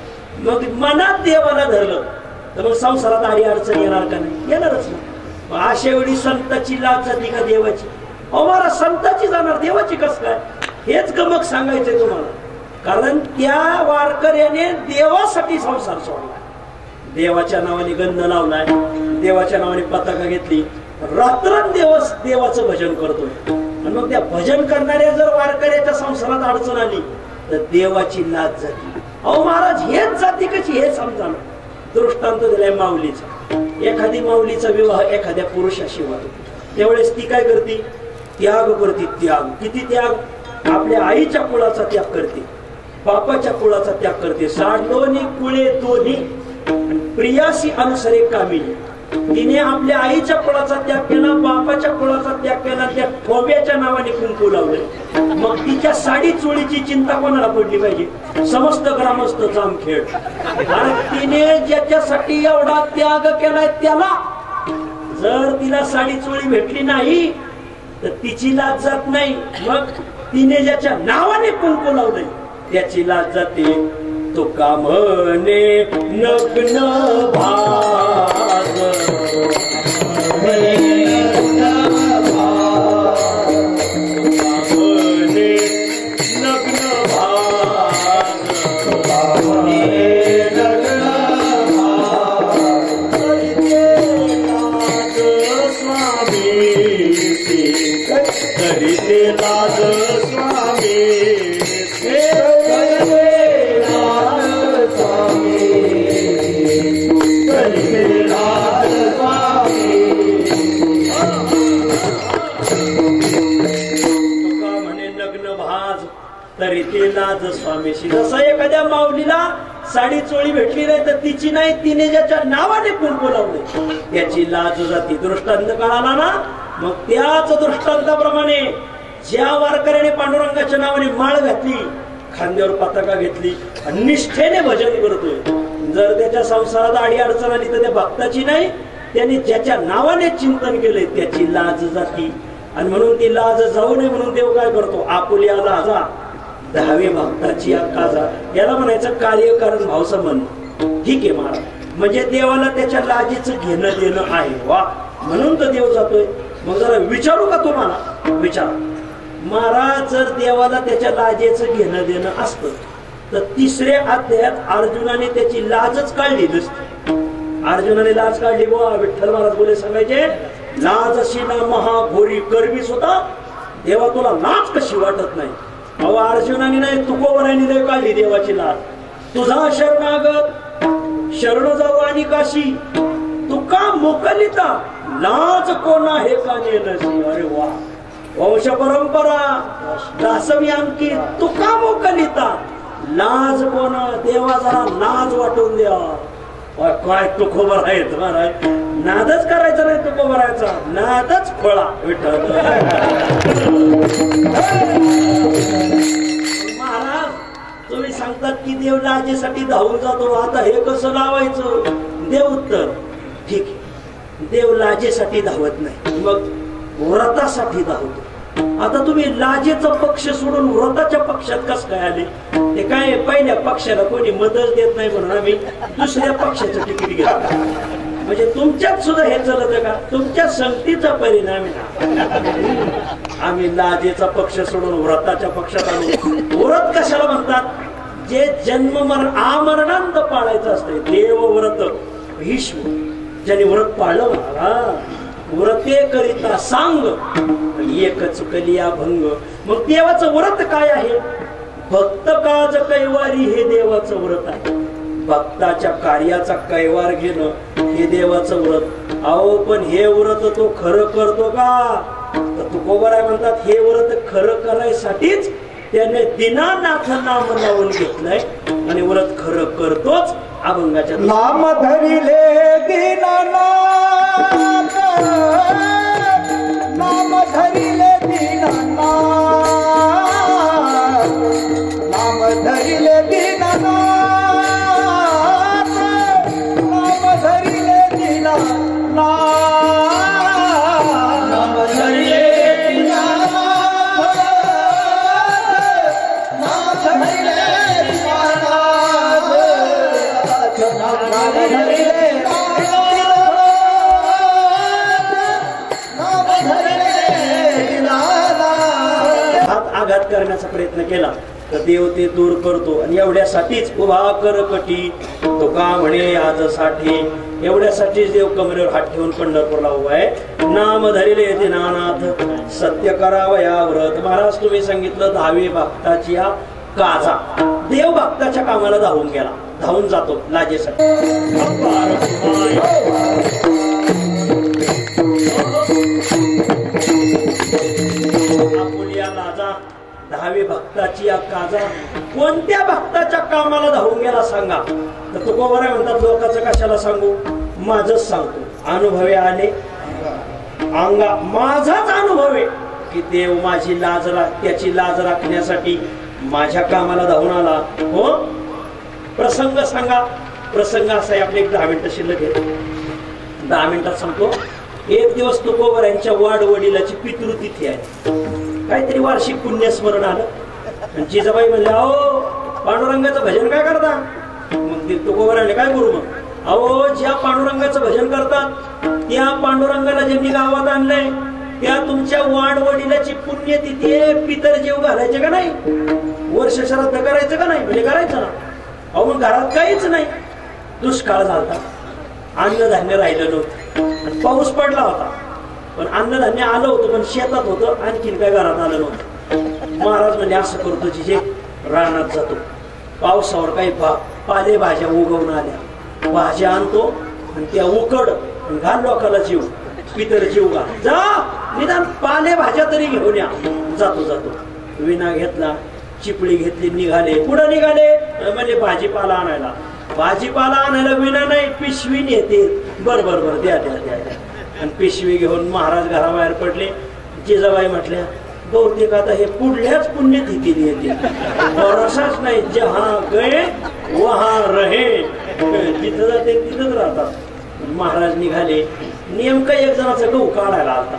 मग मनात देवाला धरलं तर मग संसारात आडी अडचण येणार का नाही? येणारच ना. अशा वेळी संताची लाज जाती का देवाची? मला संताची जाणार, देवाची कस काय? हेच गमक सांगायचंय तुम्हाला. कारण त्या वारकऱ्याने देवासाठी संसार सोडला. देवाच्या नावाने गंध लावलाय, देवाच्या नावाने पताका घेतली, रात्रंदिवस देवाचं भजन करतोय. आणि मग त्या भजन करणाऱ्या जर वारकऱ्याच्या संसारात अडचण आली तर देवाची लाज जाती. अहो महाराज हेच जाती कशी हे समजा. दृष्टांत दिलाय माऊलीचा. एखादी माऊलीचा विवाह एखाद्या पुरुषाशी होतो त्यावेळेस ती काय करते? त्याग करते. त्याग किती त्याग? आपल्या आईच्या कुळाचा त्याग करते, बापाच्या कुळाचा त्याग करते. साडलोनी कुळे दोन्ही प्रियासी अनुसरे कामिनी. तिने आपल्या आईच्या कुळाचा त्याग केला, बापाच्या कुळाचा त्याग केला, त्या ठोब्याच्या नावाने कुंकू लावले. मग तिच्या साडी चोळीची चिंता कोणाला पडली पाहिजे? समस्त ग्रामस्थ जामखेड. आणि तिने ज्याच्यासाठी एवढा त्याग केलाय त्याला जर तिला साडी चोळी भेटली नाही तर तिची लाज जात नाही. मग तिने ज्याच्या नावाने कुंकू लावलंय त्याची लाज जाते. तो का म्हणे नग्न भाग तरी ते लाज स्वामीशी. जसं एखाद्या माऊलीला साडी चोळी भेटली नाही तर तिची नाही, तिने ज्याच्या नावाने कुंकू लावले त्याची लाज जाती. दृष्टांत कळाला ना? मग त्याच दृष्टांताप्रमाणे ज्या वारकऱ्याने पांडुरंगाच्या नावाने माळ घातली, खांद्यावर पताका घेतली आणि निष्ठेने भजन करतोय, जर त्याच्या संसारात आडी अडचण आली तर त्या भक्ताची नाही, त्यांनी ज्याच्या नावाने चिंतन केलंय त्याची लाज जाती. आणि म्हणून ती लाज जाऊ नये म्हणून देव काय करतो? आपुल्या लाजा दहावे भक्ताची अक्काजा. याला म्हणायचं कार्यकारण भाव संबंध. ठीक आहे महाराज, म्हणजे देवाला त्याच्या लाजेचं घेणं देणं आहे. वा, म्हणून तर देव जातोय. मग जरा विचारू का तुम्हाला? विचारा महाराज, जर देवाला त्याच्या लाजेचं घेणं देणं असतं तर 3ऱ्या अध्यायात अर्जुनाने त्याची लाजच काढली नसती. अर्जुनाने लाज काढली. बुवा विठ्ठल महाराज बोले सांगायचे, लाज अशी ना महाघोरी करवी सुद्धा देवा तुला लाज कशी वाटत नाही? अहो अर्जुनाने नाही, तुकोबराने नाही काढली देवाची लाज. तुझा शरणागत शरण जाऊ आणि काशी तुका मोकलिता लाज कोणा हे का नेलसी. अरे वा, वंश परंपरा दासवी अंकी तुका मोकलिता लाज कोणा. देवा जरा लाज वाटून द्या. काय तुकोबर आहेत महाराज, नादच करायचा नाही तुकोबरायचा, नादच खोळा. विठ्ठल महाराज तुम्ही सांगतात की देव लाजेसाठी धावून जातो, आता हे कसं लावायचं? देव उत्तर, ठीक आहे, देव लाजेसाठी धावत नाही, मग व्रतासाठी धावतो. आता तुम्ही लाजेचा पक्ष सोडून व्रताच्या पक्षात कस काय आले? ते काय पहिल्या पक्षाला कोणी मदत देत नाही म्हणून आम्ही दुसऱ्या पक्षाचं तिकीट घेतो. म्हणजे तुमच्यात सुद्धा हे चालत का? तुमच्या संगतीचा परिणाम आम्ही लाजेचा पक्ष सोडून व्रताच्या पक्षात आलो. व्रत कशाला म्हणतात? जे जन्म मरण आमरणांत पाळायचं असतंय. देव व्रत भीष्म ज्याने व्रत पाळलं म्हणा, व्रते करिता सांग एक चुकली अभंग. मग देवाचं व्रत काय आहे? भक्त काज कैवारी हे देवाचं व्रत आहे. भक्ताच्या कार्याचा कैवार घेणं हे देवाचं व्रत. अहो पण हे व्रत तो खरं करतो का? तर तुकोबाराय म्हणतात हे व्रत खरं करायसाठीच त्याने दीनानाथ नाम लावून घेतलंय आणि व्रत खरं करतोच. अभंगाच्या नाम धरिले दीनानाथ, नाम धरिले दीनानाथ, नाम धरिले दीनानाथ, नाम धरिले दीनानाथ, नाम धरिले दीनानाथ, नाम धरिले आघात करण्याचा प्रयत्न केला तर देव ते दूर करतो. आणि एवढ्यासाठीच उभा कर कटी तो का म्हणे आज साठी, एवढ्यासाठीच देव कमरेवर हात ठेवून पंढरपूरला उभा आहे. नाम धरिले दीनानाथ सत्य करावया व्रत. महाराज तुम्ही सांगितलं 10वी भक्ताची या काजा. देव भक्ताच्या कामाला धावून गेला, धावून जातो लाजेसाठी. आपुलिया लाजा 10वी भक्ताची या काजा कोणत्या भक्ताच्या कामाला धावून गेला सांगा? तर तुकोबाराय म्हणतात लोकांचं कशाला सांगू, माझच सांगतो. अनुभवे आले अंगा, माझाच अनुभव आहे की देव माझी लाज त्याची लाज राखण्यासाठी माझ्या कामाला धावून आला. हो प्रसंग सांगा. प्रसंग असा आहे, आपले एक 10 मिनिटं शिल्लक आहे, 10 मिनिटात सांगतो. एक दिवस तुकोबारायांच्या वाडवडिलाची पितृतिथी आहे. काहीतरी वार्षिक पुण्यस्मरण आलं आणि जिजाबाई म्हणले अहो पांडुरंगाचं भजन काय करता? मग ते तुकोबाराने काय करू? मग अहो ज्या पांडुरंगाचं भजन करतात त्या पांडुरंगाला ज्यांनी गावात आणलंय त्या तुमच्या वाडवडिलाची पुण्यतिथी आहे, पितर जेव घालायचे का नाही? वर्ष श्राद्ध करायचं का नाही? म्हणजे करायचं ना. अहो मग घरात काहीच नाही, दुष्काळ झाला, अन्नधान्य राहिलं नव्हतं, पाऊस पडला होता पण अन्नधान्य आलं होतं पण शेतात होतं, आणखीन काय घरात आलं नव्हतं. महाराज म्हणजे असं करतो जिजे रानात जातो, पावसावर काही पालेभाज्या उगवून आल्या, भाज्या आणतो आणि त्या उकड घाल लोकाला जीव, पितर जीव घाल, जा निदान पालेभाज्या तरी घेऊन या. जातो विना घेतला, चिपळी घेतली, निघाले. पुढे निघाले म्हणजे भाजीपाला आणायला. भाजीपाला आणायला विना नाही, पिशवी नेते. बरं द्या. आणि पिशवी घेऊन महाराज घराबाहेर पडले. जिजाबाई म्हटल्या बहुतेक आता हे पुढल्याच पुण्यतिथीने येते, भरोसाच नाही, जहा गए वहा रहे, जिथं जाते तिथंच राहतात. महाराज निघाले. नेमका एक जणाचा गहू काढायला आलता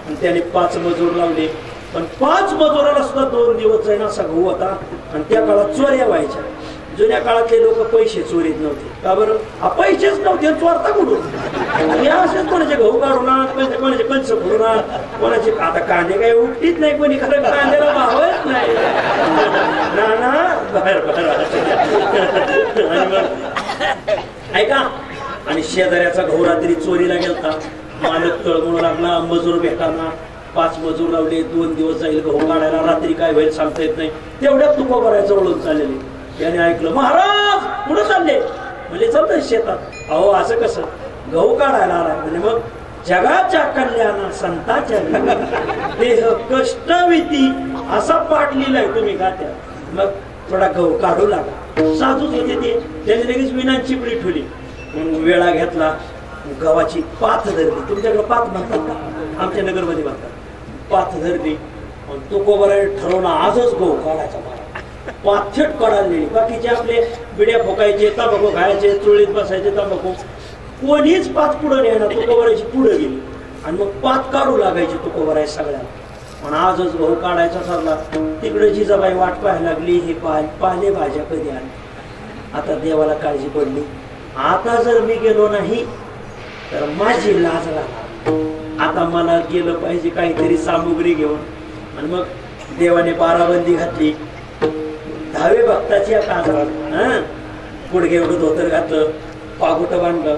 आणि त्याने 5 मजूर लावले. पण 5 मजुराला सुद्धा 2 दिवस जाईन असा गहू होता. आणि त्या काळात चोऱ्या व्हायच्या. जुन्या काळातले लोक पैसे चोरीत नव्हते. का बरं? पैसेच नव्हते, चोरता कुठून? आणि असेच कोणाचे गहू काढून कोणाचे कंच फोडून, कोणाचे आता कांदे काही उपटीत नाही, कोणी खरं कांद्याला भावच नाही ना. ऐका, आणि शेजाऱ्याचा गहू रात्री चोरीला गेलता. मालक तळमळू लागला, मजूर भेटाना. 5 मजूर लावले, 2 दिवस जाईल गहू काढायला, रात्री काय होईल सांगता येत नाही. तेवढ्यात तुकोबाराय जवळून चाललेले. त्याने ऐकलं महाराज पुढे चालले. म्हणजे चालतंय शेतात. अहो असं कसं? गहू काढायला आला. म्हणजे मग जगाच्या कल्याणा संताच्या देह कष्टविती असा पाठ लिहिलाय तुम्ही का? त्या मग थोडा गहू काढू लागला. साधूच होते ते. त्याने लगेच विना चिपळी ठेवली. मग वेळा घेतला, गव्हाची पाथ धरली. तुमच्याकडे पाथ म्हणतात का? आमच्या नगरमध्ये म्हणतात. पाथ धरली. तुकोबाराय ठरवला आजच गहू काढायचा. पाथेट काढायला. बाकीचे आपले बिड्या फोकायचे, तंबाखू खायचे, चुळीत बसायचे तंबाखू, कोणीच पाथ पुढे नेणार. तुकोबारायची पुढे गेली आणि मग पाथ काढू लागायची तुकोबाराय सगळ्या. पण आजच भाऊ काढायचा ठरला. तिकडे जिजाबाई वाट पाहायला लागली, हे पाले भाज्या कधी आली. आता देवाला काळजी पडली, आता जर मी गेलो नाही तर माझी लाज राहणार. आता मला गेलं पाहिजे काहीतरी सामुग्री घेऊन. आणि मग देवाने बाराबंदी घातली. 10वे भक्ताची काजरात पुढे एवढं धोतर घातलं, पागोट बांधलं,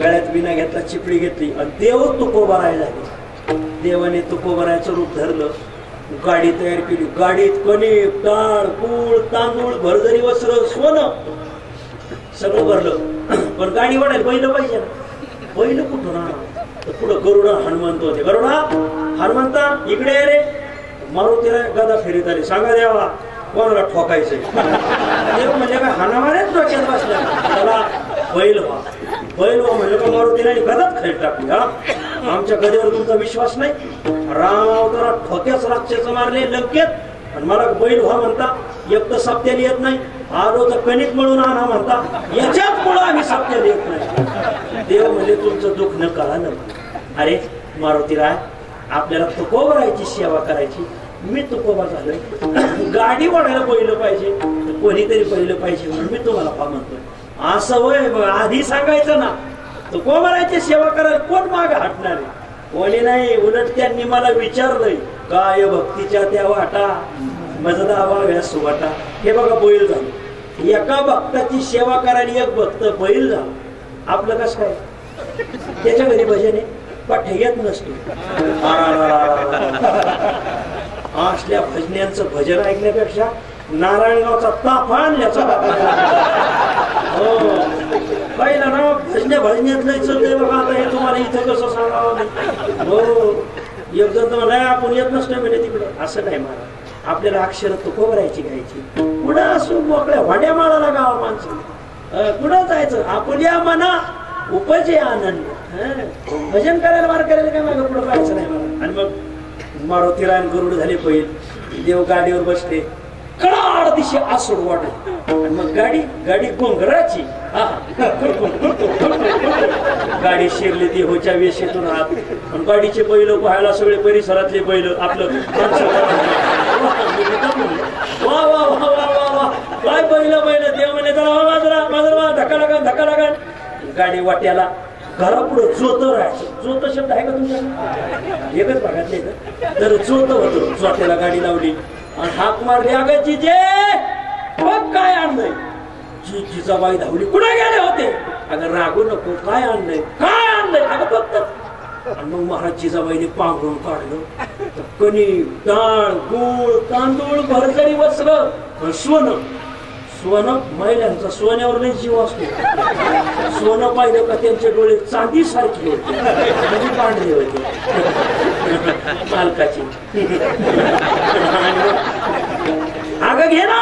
गळ्यात विना घेतला, चिपळी घेतली आणि देव तुकोबारायला लागले. देवाने तुकोबारायचं रूप धरलं, गाडी तयार केली. गाडीत कणिक, डाळ, गूळ, तांदूळ, भरजरी वस्त्र, सोनं सगळं भरलं. पण गाडी वाढायला बैल पाहिजे ना. बैल कुठून आणा? तर पुढं गरुडा हनुमंत होते. गरुडा हनुमंता इकडे रे. मारुतीला गदा फेरीत आली. सांगा देवा कोणाला ठोकायचंय? देव म्हणजे काय हाणामाऱ्याच डोक्यात बसल्या. त्याला बैल व्हा, बैल व्हा म्हणजे का मारुतीला गदाच खाली टाकली. हा, आमच्या गदेवर तुमचा विश्वास नाही? राम अवतारात ठोक्याच राक्षस मारले लंकेत आणि मला बैल व्हा म्हणता. एक तर सप्त्याला येत नाही, आलो तर कणिक मळून आणा म्हणता. याच्यात पुढे आम्ही सप्त्याला येत नाही. देव म्हणजे तुमचं दुःख न कळालं. अरे मारुतीला आपल्याला तुकोबारायची सेवा करायची. मी तुकोबा झालोय, गाडी वाढायला पहिलं पाहिजे, कोणीतरी पहिलं पाहिजे म्हणून मी तुम्हाला पा म्हणतोय. असं होय, आधी सांगायचं ना. तुकोबारायची सेवा करायला कोण मागे हटणार आहे? कोणी नाही. उलट त्यांनी मला विचारलंय, काय भक्तीच्या त्या वाटा मजदा व्हाव्या सुवाटा. हे बघा बैल झालं. एका भक्ताची सेवा करायला एक भक्त बैल झाला. आपलं कसं काय? त्याच्या घरी भजन आहे, पाठ्य येत नसतो. असल्या भजन्यांचं भजन ऐकण्यापेक्षा नारायणगावचा ताफा आणल्याचा हो पहिला ना भजन्यातलं चलतंय बघा. आता हे तुम्हाला इथं कसं सांगावं? हो एक जण तर नाही आपण येत नसतो म्हणजे तिकडे. असं नाही महाराज. आपल्याला अक्षर तुकोबारायची घ्यायची. कुठं असो मोकळ्या वाड्या माळाला गावा माणसं कुठं जायचं? आपल्या मना उपजे आनंद. भजन करायला मार करायला काय मागं पुढं पाहायचं नाही मला. आणि मग मारुतीला आणि गरुड झाले पहिले. देव गाडीवर बसले, कडाड दिशे आसूड वाटत. आणि मग गाडी गोंगराची गाडी शिरली देहोच्या वेशेतून आत. आणि गाडीचे बैल पाहायला सगळे परिसरातले बैल आपलं वा वा वा वा वा काय बैल देव म्हणे जरा धक्का लागा. गाडी वाट्याला घरापुढं जोत राहायचं. जोत शब्द आहे का तुमच्या? एकच भागातले का? तर जोत होतं. जोट्याला गाडी लावली आणि हाक मारली, अगं जिजे बघ काय आणलंय. जिजाबाई धावली, कुठे गेले होते? अगं रागू नको, काय आणलंय अगं बघत. आणि मग महाराज जिजाबाईने पांघरून काढलं. कणिक, डाळ, गूळ, तांदूळ, भरजरी वस्त्र, सोनं महिलांचा सोन्यावर नाही जीव असतो. सोनं पाहिलं का त्यांचे डोळे चांदी सारखे होते, म्हणजे पांढरे होते मालकाची. अगं घे ना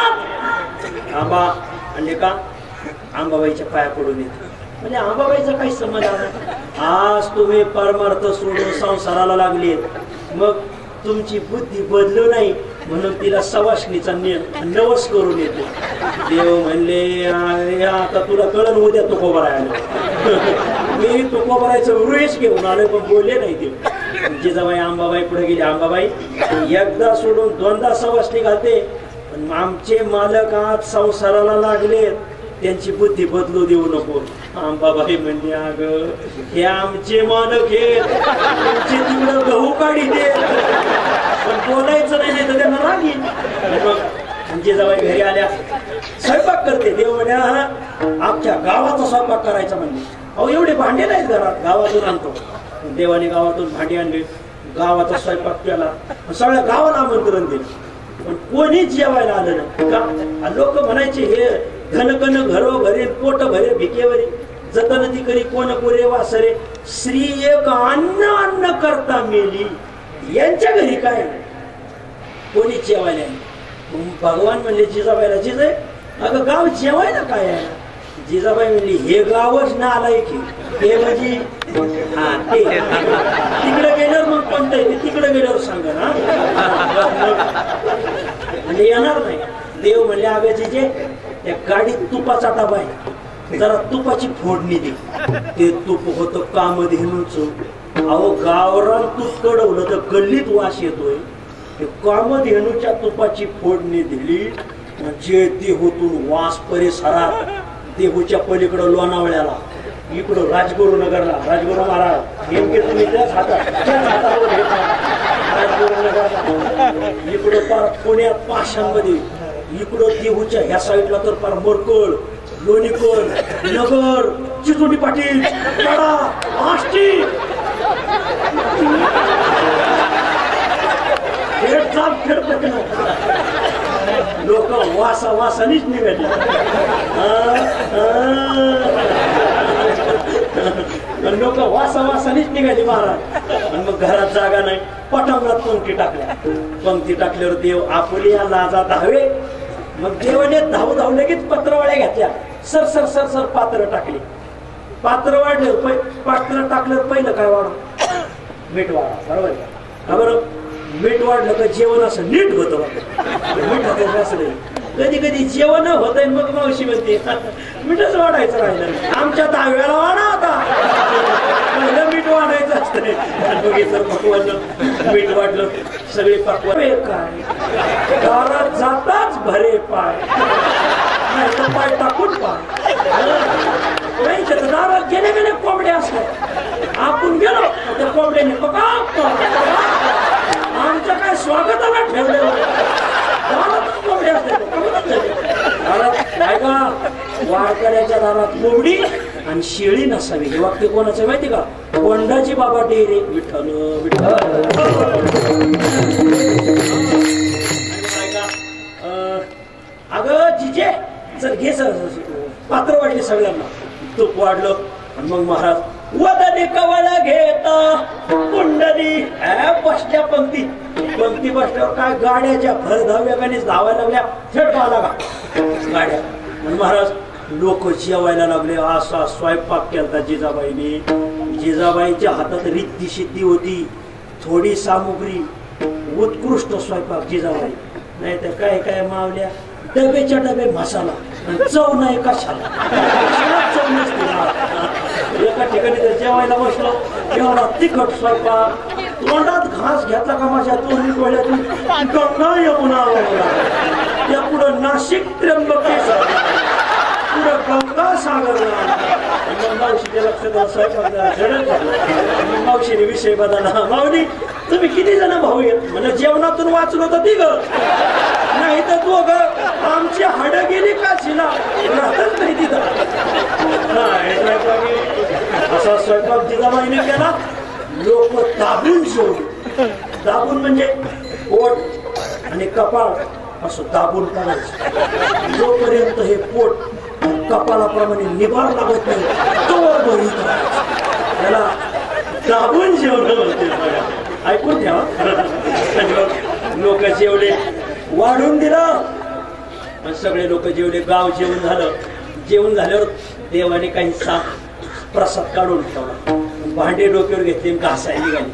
आंबा. म्हणजे का? आंबाबाईच्या पाया पडून येते. म्हणजे आंबाबाईचा काही संबंध आला? आज तुम्ही परमार्थ सोडून संसाराला लागले, मग तुमची बुद्धी बदलू नाही म्हणून तिला सवासणीचा नवस करून येतो. देव म्हणले आता तुला कळण उद्या तुकोबारायला. मी तुकोबारायचं वृष घेऊन आलोय पण बोलले नाही देव. जिजाबाई आंबाबाई पुढे गेली. आंबाबाई एकदा सोडून दोनदा सवासणी घालते, पण आमचे मालक आज संसाराला लागले, त्यांची बुद्धी बदलू देऊ नको. आंबाबाई म्हणली, अगं हे आमचे मालक हे तुमचे तिकडं गहू काढी दे, पण बोलायचं नाही तर त्यांना लागेल. मग जिजाबाई घरी आल्या, स्वयंपाक करते. देव म्हणे आमच्या गावाचा स्वयंपाक करायचा म्हणजे. अहो एवढे भांडे नाहीत घरात, गावातून आणतो. देवाने गावातून भांडी आणली, गावाचा स्वयंपाक केला, सगळ्या गावाला आमंत्रण दिलं. पण कोणीच जेवायला आलं नाही का? लोक म्हणायचे हे घनकन घरोघरे पोट भरे भिकेवरे जतन ती करी कोण पुरे वासरे. श्री एक अन्न करता मेली. यांच्या घरी काय कोणीच जेवायला नाही. भगवान म्हणले जिजाबाईला, जिजे अगं गाव जेवायला काय आहे? जिजाबाई म्हणली, हे गावच ना आलाय की हे म्हणजे हा ते तिकडे गेल्यावर मग कोणतं आहे तिकडे गेल्यावर सांगा ना, म्हणजे येणार नाही. देव म्हणले, अगं जिजे त्या गाडीत तुपाचा डबा आहे, जरा तुपाची फोडणी दे. ते तूप होतं कामधेनूच. अहो गावरान तूप कडवलं तर गल्लीत वास येतोय. कामधेनूच्या तुपाची फोडणी दिली म्हणजे देहूतून वास परिसरात, देहूच्या पलीकडं लोणावळ्याला, इकडं राजगुरुनगरला, राजगुरू महाराज नेमके तुम्ही त्याच हातावर राजगुरुनगरला, इकडं पार पुण्यात पाषाणमध्ये, इकडं देहूच्या ह्या साईडला तर पार मोरकळ, लोणीकर, नगर, चिचोटी पाटील, कडा, आष्टी, लोक वासानीच निघाले. लोक वासानीच निघाली महाराज. आणि मग घरात जागा नाही, पटांगणात पंक्ती टाकल्या. पंक्ती टाकल्यावर देव आपुली या लाजा धावे. मग देवाने धाव लगेच पत्रवाळ्या घेतल्या. सर सर सर सर पात्र टाकली. पात्र वाढले, पात्र टाकल्यावर पहिलं काय वाढ? मीठ वाढा. बरोबर का? बरं, मीठ वाढलं का जेवण असं नीट होतं. मीठ असं नाही. कधी कधी जेवण होत मग मावशी म्हणते मीठच वाढायचं राहिलं. आमच्या दहाव्याला वाढा होता, पहिलं मीठ वाढायचं असतं. पकवान मीठ वाढलं, सगळे पकवान काय दारात जाताच भरे पाय, नाही तर पाय टाकून पाय. दारात गेले गेले कोंबड्या असतात. आपण गेलो त्या कोंबड्याने आमच्या काय स्वागताला ठेवलेलं कोंबड्या असतात. ऐका, वारकऱ्याच्या दारात कोंबडी आणि शेळी नसावी. हे वाक्य कोणाचं माहिती का? कोंडाजी बाबा डेरे. विठ्ठल विठ्ठल. अगं जिजे जर घे सर, पात्र वाढले सगळ्यांना, तूप वाढलं. आणि मग महाराज वदनी कवला घेता कुंडली बसल्या पंक्तीत. पंक्ती बसल्यावर काय गाड्याच्या भरधाव्याने धावायला लागल्या. थेट पाहिला का गाड्या. आणि महाराज लोक जेवायला लागले. असा स्वयंपाक केला जिजाबाईने. जिजाबाईच्या हातात रिद्धी सिद्धी होती, थोडी सामुग्री, उत्कृष्ट स्वयंपाक जिजाबाई. नाही तर काय काय मावल्या डब्याच्या डबे मसाला, चव नाही कशाला. चव नसते. एका ठिकाणी तर जेवायला बसलो, एवढा तिखट स्वयंपाक, तोंडात घास घेतला का माझ्या दोन्ही डोळ्यातून गंगा यमुना वगळा. त्या पुढं नाशिक त्र्यंबकेश्वर, पुढं गंगा सागरला. मावशीच्या लक्षात स्वयंपाक. मावशीने विषय बदलला. माऊली तुम्ही किती जण भाऊ येत? म्हणजे जेवणातून वाचलो तर तिघ, नाही तर तू आमची हाडं गेली का शिला राहतच नाही तिथं. असा स्वयंपाक जिजाबाईने केला. लोक दाबून जेवले. दाबून म्हणजे पोट आणि कपाळ असं दाबून करायचं. जोपर्यंत हे पोट कपाळाप्रमाणे निभार लागत नाही तोवर बरी त्याला दाबून जेवण होते. ऐकून घ्या. लोक जेवले, वाढून दिलं. सगळे लोक जेवले, गाव जेवण झालं. जेवण झाल्यावर देवाने काही प्रसाद काढून ठेवला. भांडे डोक्यावर घेतले, घासायला निघाली.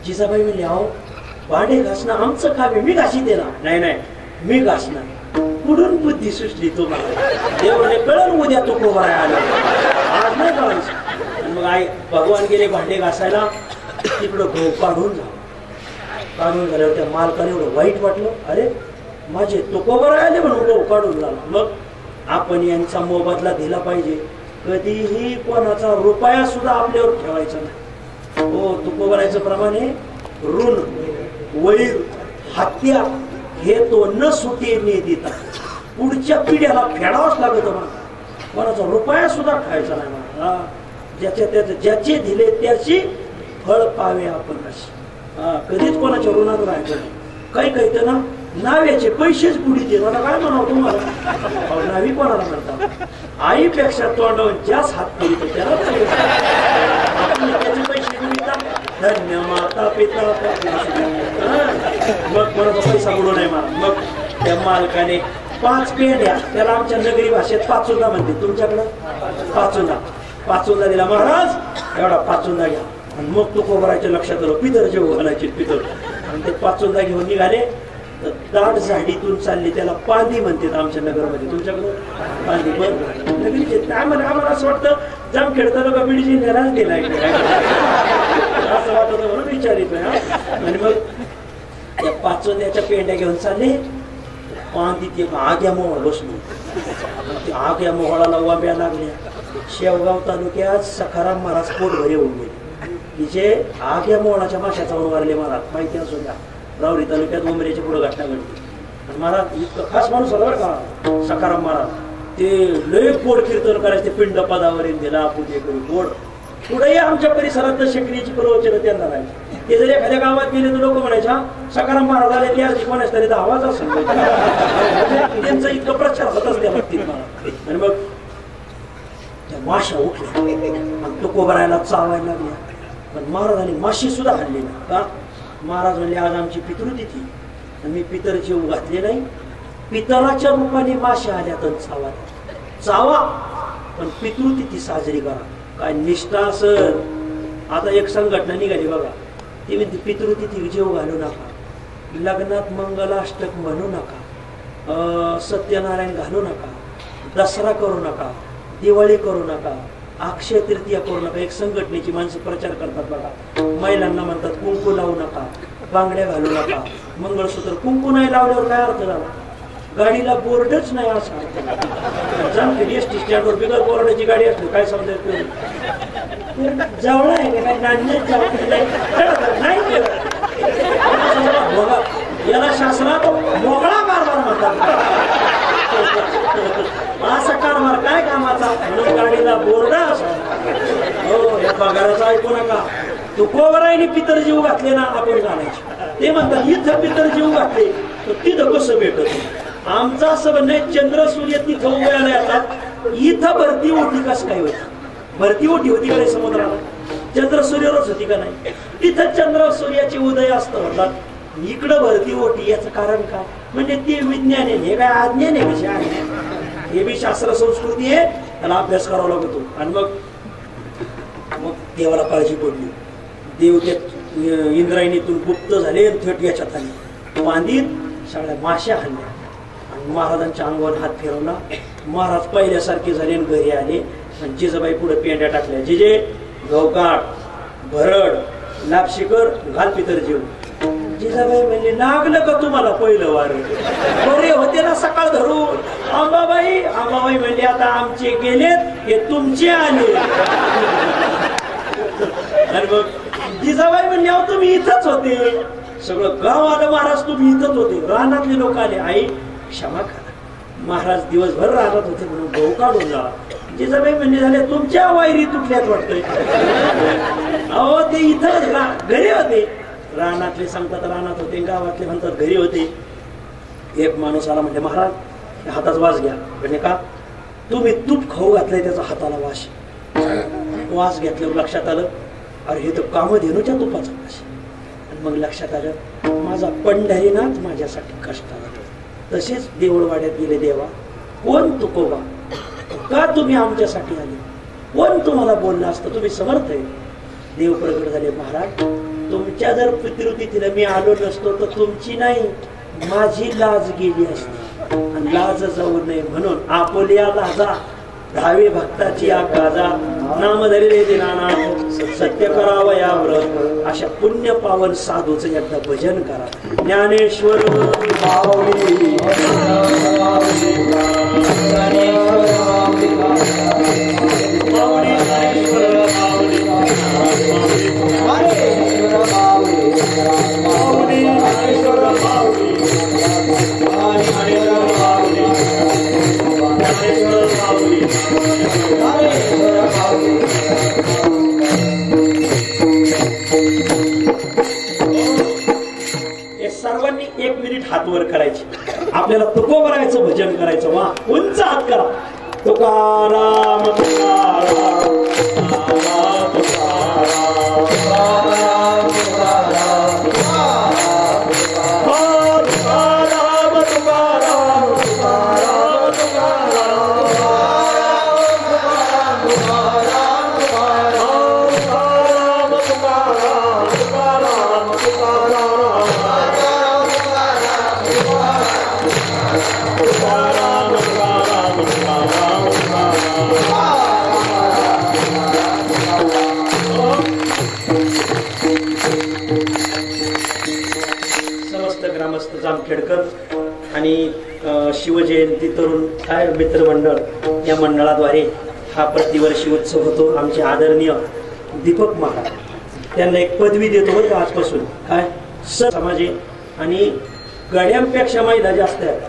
जिजाबाई म्हणले अहो भांडे घासणं आमचं काम आहे, मी घाशी देणार. नाही नाही मी घासणार. कुठून बुद्धी सुचली तुम्हाला? देवाने कळलं उद्या तो कोबरा आला, आज नाही कळायचं. मग आई भगवान गेले भांडे घासायला. तिकडं गहू काढून झालं. काढून झाल्यावर त्या मालकाने एवढं वाईट वाटलं. अरे माझे तो कोबरा आले म्हणून गहू काढून झाला. मग आपण यांचा मोबदला दिला पाहिजे. कधीही कोणाचा रुपया सुद्धा आपल्यावर ठेवायचा नाही. हो, तुकोबरायचं प्रमाण आहे. ऋण, वैर, हत्या हे तो न सुटीने देतात. पुढच्या पिढ्याला फेडावंच लागत मला. कोणाचा रुपया सुद्धा ठेवायचा नाही मला. ज्याचे दिले त्याची फळ पावे आपण. अशी कधीच कोणाच्या ऋणात राहायचं नाही. काही तर ना नाव्याचे पैसेच पुढे दे. मला काय म्हणावं तुम्हाला? नावी कोणाला म्हणतात? आईपेक्षा तोंडावर जास्त हात करीत त्याला त्याचे पैसे मिळतात. धन्य माता पिता. मग कोणाचा पैसा बुडू नये मला. मग त्या मालकाने 5 पेंड्या, त्याला आमच्या नगरी भाषेत पाचुंदा म्हणते, तुमच्याकडं पाचुंदा. पाचुंदा दिला. महाराज एवढा पाचुंदा घ्या. आणि मग तो कोबराच्या लक्षात आलं पितर जेव घालायचे पितर. आणि ते पाचुंदा घेऊन निघाले. दाट झाडीतून चालली, त्याला पांदी म्हणतात आमच्या नगरमध्ये. तुमच्याकडं पांदी. बरं नगरीचे आम्हाला असं वाटतं जाम खेळताना का बिडीची नेराच गेला असं वाटत म्हणून विचारित नाही. आणि मग त्या पाचोंद्याच्या पेंड्या घेऊन चालले. पांदीत एक आग्या मोहळ बसलो. त्या आग्या मोहळाला वाब्या लागल्या. शेवगाव तालुक्यात सखाराम महाराज पोटभर येऊन गेले की जे आग्या मोहळाच्या माश्या चावून वारले महाराज. माहिती असू द्या, रावरी तालुक्यात उमरेच्या पुढे घटना घडली. महाराज इतकं खास माणूस होता बरं का सखाराम महाराज. ते लय पोट कीर्तन करायचे. पिंड पदावर दिला पूजे करून पोट पुढेही आमच्या परिसरात शक्रीची प्रवचन त्यांना राहायची. ते जर एखाद्या गावात गेले तर लोक म्हणायच्या सखाराम महाराज आले की आज कोणाच तरी आवाज असेल. त्यांचा इतकं प्रचार होताच त्या बाबतीत मला. आणि मग त्या माश्या उठल्या आणि तुकोबरायला चावायला लागल्या. पण महाराजांनी माशी सुद्धा हल्ली नाही. का? महाराज म्हणले आज आमची पितृतिथी आणि मी पितर जीव घातले नाही. पितराच्या रूपाने माश्या आल्या तर चावा चावा पण पितृतिथी साजरी करा. काय निष्ठा असेल. आता एक संघटना निघाली बघा. ती म्हणते पितृतिथी जेव घालू नका, लग्नात मंगलाष्टक म्हणू नका, सत्यनारायण घालू नका, दसरा करू नका, दिवाळी करू नका, अक्षय तृतीया करू नका. एक संघटनेची माणसं प्रचार करतात बघा. महिलांना म्हणतात कुंकू लावू नका, बांगड्या घालू नका, मंगळसूत्र. कुंकू नाही लावल्यावर काय अर्थ झाला? गाडीला बोर्डच नाही असा अर्थ. एसटी स्टँडवर बिगर बोर्डाची गाडी असली काय समजायचं? जवळ आहे काय नांदेड नाही. याला शासनात मोकळा कारभार म्हणतात. असा कारभार काय कामाचा? म्हणून गाडीला बोर्ड असा. हो या पगाराचा ऐकू नका. तुकोबरायने पितर जीव घातले ना आपण घालायचे. ते म्हणतात इथं पितर जीव घातले तर तिथं कसं भेटत? आमचं असं म्हणणं चंद्र सूर्य तिथं उभ्याला येतात. इथं भरती ओटी कसं काय होती? भरती ओटी होती का समुद्राला? चंद्र सूर्यवरच होती का नाही? तिथं चंद्र सूर्याचे उदय असतं म्हणतात. इकडं भरती ओटी. याचं कारण काय? म्हणजे ते विज्ञान आहे. हे काय अज्ञान आहे? कसे आहे? हे बी शास्त्र संस्कृती आहे. त्याला अभ्यास करावा लागतो. आणि मग देवाला काळजी पडली. देव त्या इंद्रायणीतून गुप्त झाले. थेट याच्यात आले. बांधीत सगळ्या माश्या हल्ल्या. महाराजांच्या अंगावर हात फिरवला. महाराज पहिल्यासारखे झाले आणि घरी आले. आणि जिजाबाई पुढे पेंड्या टाकल्या. जिजे गवकाळ भरड लापशीकर घाल पितर जीव. जिजाबाई म्हणजे लागलं का तुम्हाला पहिलं वार? बरे होते ना सकाळ धरून. आंबाबाई म्हणजे आता आमचे गेलेत हे तुमचे आले. आणि मग जिजाबाई म्हणले अहो तुम्ही इथंच होते. सगळं गाव आलं महाराज तुम्ही इथंच होते. रानातले लोक आले. आई क्षमा करा महाराज दिवसभर राहत होते म्हणून गहू काढून जा. जिजाबाई म्हणजे झाले तुमच्या वायरी तुटल्यात वाटतंय. अहो ते इथं घरी होते. रानातले सांगतात रानात होते, गावातले म्हणतात घरी होते. एक माणूस आला म्हणजे महाराज हाताचा वास घ्या. म्हणजे का? तुम्ही तूप खाऊ घातलंय त्याचा हाताला वास. वास घेतल्यावर लक्षात आलं अरे हे तर कामधेनूच्या तुपाचा वास. आणि मग लक्षात आलं माझा पंढरीनाथ माझ्यासाठी कष्टाला. तसेच देऊळवाड्यात गेले. देवा कोण तुकोबा? का तुम्ही आमच्यासाठी आले? कोण तुम्हाला बोललं असतं? तुम्ही समर्थ आहे. देव प्रगट झाले. महाराज तुमच्या जर पितृतिथीला मी आलो नसतो तर तुमची नाही माझी लाज गेली असती. आणि लाज जाऊ नये म्हणून आपोलिया लाजा धावे भक्ताची या गाजा नाम धरिले दिनानाथ सत्य करावं या व्रत. अशा पुण्य पावन साधूचं एकदा भजन करा. ज्ञानेश्वर माऊली सर्वांनी 1 मिनिट हात वर करायचे. आपल्याला तुकोबरायचं भजन करायचं. वा उंच हात करा. तुकाराम तुकाराम आणि शिवजयंती तरुण काय मित्रमंडळ या मंडळाद्वारे हा प्रतिवर्षी उत्सव होतो. आमचे आदरणीय दीपक महाराज त्यांना एक पदवी देतो बरं आजपासून. काय समाजे आणि गड्यांपेक्षा महिला जास्त आहेत,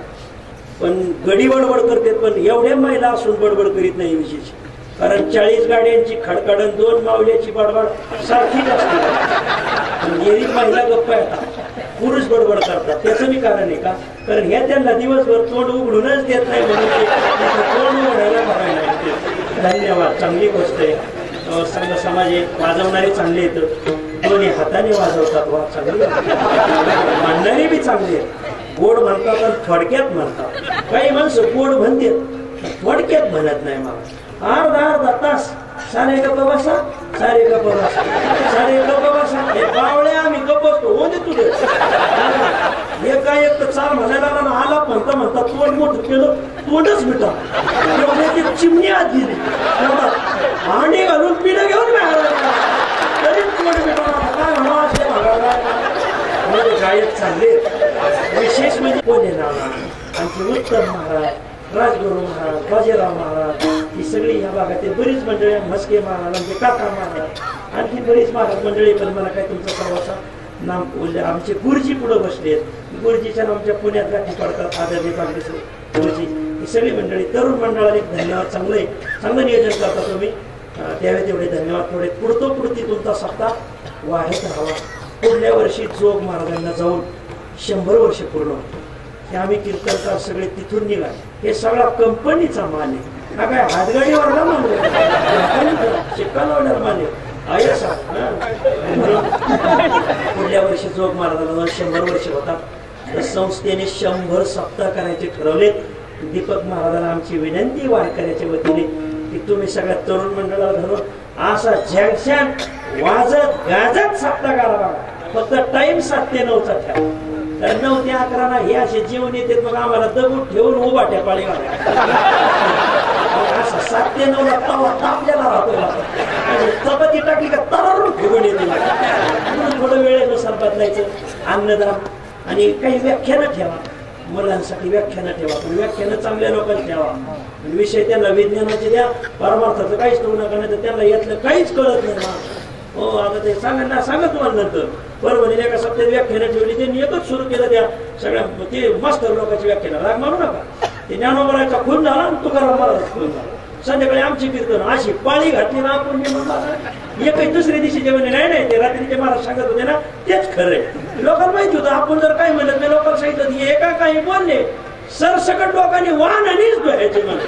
पण गडी बडबड करतात, पण एवढ्या महिला असून बडबड करीत नाही विशेष. कारण 40 गाड्यांची खडखडण 2 मावल्याची बडबड सारखीच असते. येरी महिला गप्प येतात, पुरुष बडबड करतात. त्याचं मी कारण आहे का, कारण ह्या त्यांना दिवसभर तोंड उघडूनच देत नाही म्हणून तोंड उघडायला बघायला. धन्यवाद, चांगली गोष्ट आहे. संघ समाजे वाजवणारे चांगले येतं, दोन्ही हाताने वाजवतात. वा चांगली म्हणणारे बी चांगले आहेत. गोड म्हणतात आणि थोडक्यात म्हणतात. काही माणसं गोड म्हणतात, थोडक्यात म्हणत नाही. मला अर्धा तास सारे गप्प बसा, सारे गप्प बसा, सारे गप्प बसा. हे पावळे आम्ही गप्प बसतो. हो दे तुझे हे काय एक चाल म्हणायला आला म्हणता म्हणता तोंड मोठं केलं, तोंडच मिटा एवढ्याची चिमणी आत दिली, भांडी घालून पिढं घेऊन तरी तोंड मिटा. काय म्हणा असे म्हणजे गायक चालले. विशेष म्हणजे कोण येणार आमचे उत्तम महाराज, राजगुरू महाराज, बाजीराव महाराज, ही सगळी या भागातील बरीच मंडळी, म्हस्के महाराज, आमचे काका महाराज, आणखी बरीच महाराज मंडळी. पण मला काय तुमचा सर्वांचा नाम बोलले. आमचे गुरुजी पुढे बसले आहेत. गुरुजीच्या नामच्या पुण्यात गाठी पडतात आदरणीय पांडेसर गुरुजी. ही सगळी मंडळी तरुण मंडळाला एक धन्यवाद. चांगलं नियोजन करता तुम्ही, त्यावेळी तेवढे धन्यवाद. थोडे पुढती तुमचा सप्ताह वाढत राहावा. पुढल्या वर्षी जोग महाराजांना जाऊन 100 वर्ष पूर्ण होतो. हे आम्ही कीर्तनकार सगळे तिथून निघाले. हे सगळा कंपनीचा माल आहे. हा काय हातगाडीवरला माल आहे, शिक्कावरला माल आहे. पुढल्या वर्षी जोग महाराजांना 100 वर्ष होतात. तर संस्थेने 100 सप्ताह करायचे ठरवले. दीपक महाराजांना आमची विनंती वारकऱ्याच्या वतीने की तुम्ही सगळ्या तरुण मंडळाला धरून असा झॅंगझॅंग वाजत गाजत सप्ताह करा बघा. फक्त टाइम 7 ते 9चा ठेवा. तर 9 ते 11 ना हे असे जेवण येते, मग आम्हाला दगड ठेवून उभा ठेपाळी घाला. असं 7 ते 9 ला तवा तापलेला राहतो. चपाती टाकली का तरारून ठेवून येते. थोडं वेळेनुसार बदलायचं. अन्नदान आणि काही व्याख्यानं ठेवा. मुलांसाठी व्याख्यानं ठेवा, पण व्याख्यानं चांगल्या लोकांना ठेवा. विषय त्यांना विज्ञानाचे द्या, परमार्थाचं काहीच ठेवू नका, नाही तर त्यांना यातलं काहीच कळत नाही. हो आता ते सांगा तुम्हाला नंतर. परभणीला एका सप्त्यात व्याख्यानं ठेवली, त्यांनी एकच सुरू केलं. त्या सगळ्या ते मस्त लोकांची व्याख्यानं, राग मानू नका. ते ज्ञानोबराचा खून झाला आणि तुकाराम महाराज खून झाला. संध्याकाळी आमची कीर्तन अशी पाळी घातली ना आपण. मी एकही दुसऱ्या दिवशी जेवण नाही ते रात्रीचे महाराज सांगत होते ना, तेच खरंय. लोकांना माहिती होतं आपण जर काही म्हणत नाही, लोकांना सांगितलं हे एका काही बोलले सरसकट लोकांनी वाहन आणिच द्यायचे म्हणून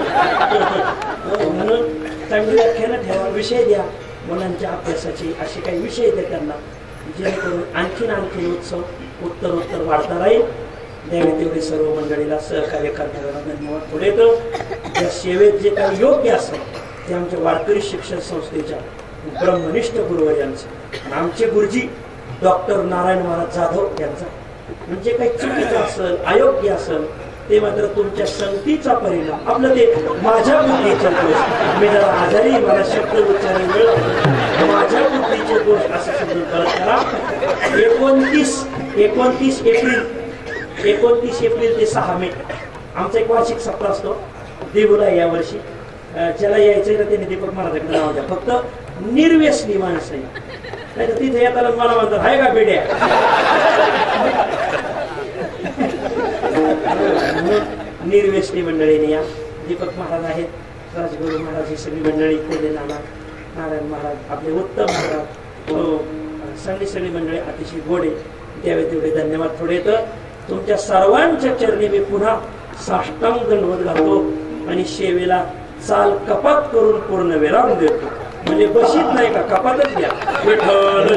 चांगली व्याख्यानं ठेवा. विषय द्या मुलांच्या अभ्यासाचे, असे काही विषय द्या त्यांना, जेणेकरून आणखीन उत्सव उत्तर वाढता राहील. द्यावे तेवढे सर्व मंडळीला सहकार्य करणाऱ्याला धन्यवाद. पुढे तर या सेवेत जे काही योग्य असेल ते आमच्या वारकरी शिक्षण संस्थेच्या ब्रह्मनिष्ठ गुरुवर्यांचं, आमचे गुरुजी डॉक्टर नारायण महाराज जाधव यांचा. म्हणजे काही चुकीचं असेल, अयोग्य असेल ते मात्र तुमच्या संगतीचा परिणाम. आपलं ते माझ्या बुद्धीचे दोष, मी जरा आजारी, मला शब्द उच्चारण वेळ, माझ्या बुद्धीचे दोष असं समजून परत करा. 29 एप्रिल ते 6 मे आमचा एक वार्षिक सप्ताह असतो देहूला. यावर्षी ज्याला यायचंय ना त्याने दीपक महाराजांकडे नाव द्या. फक्त निर्व्यसनी माणसं आहे, नाही तर तिथे येताना मला म्हणतात हाय का बेड्या. निर्व्यसनी मंडळीने या. दीपक महाराज आहेत, राजगुरू महाराज, ही सगळी मंडळी, कोल्हे नाना, नारायण महाराज, आपले उत्तम महाराज, सगळी मंडळी अतिशय गोडे. त्यावेळी तेवढे धन्यवाद. थोडे तर तुमच्या सर्वांच्या चरणी मी पुन्हा साष्टांग दंडवत घालतो आणि सेवेला चाल कपात करून पूर्ण विराम देतो. म्हणजे बशीत नाही का, कपातच घ्या. विठ्ठल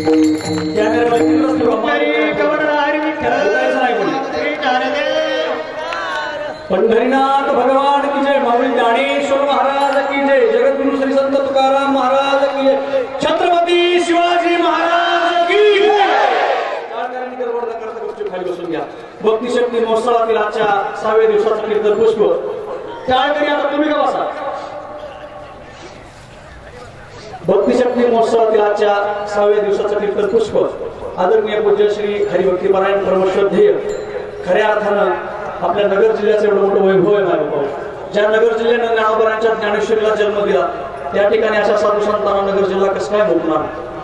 पंढरीनाथ भगवान की जय, माऊली ज्ञानेश्वर महाराज की जय, जगद्गुरु श्री संत तुकाराम महाराज की जय, छत्रपती शिवाजी महाराज की जय। खाली बसून घ्या। भक्ती शक्ती महोत्सवातील आजच्या 6व्या दिवसाचं कीर्तन पुष्प टाळकरी आता तुम्ही का बसा। भक्ती शक्ती महोत्सवातील आजच्या 6व्या दिवसाचं कीर्तन पुष्प आदरणीय पूज्य श्री हरिभक्तीपरायण परमश्रद्धेय खऱ्या अर्थानं आपल्या नगर जिल्ह्याचं एवढं मोठं वैभव आहे माझ्या। ज्या नगर जिल्ह्यानं ज्ञानोबारांच्या ज्ञानेश्वरीला जन्म दिला त्या ठिकाणी अशा साधू संतांना नगर जिल्हा कसं काय भोगणार।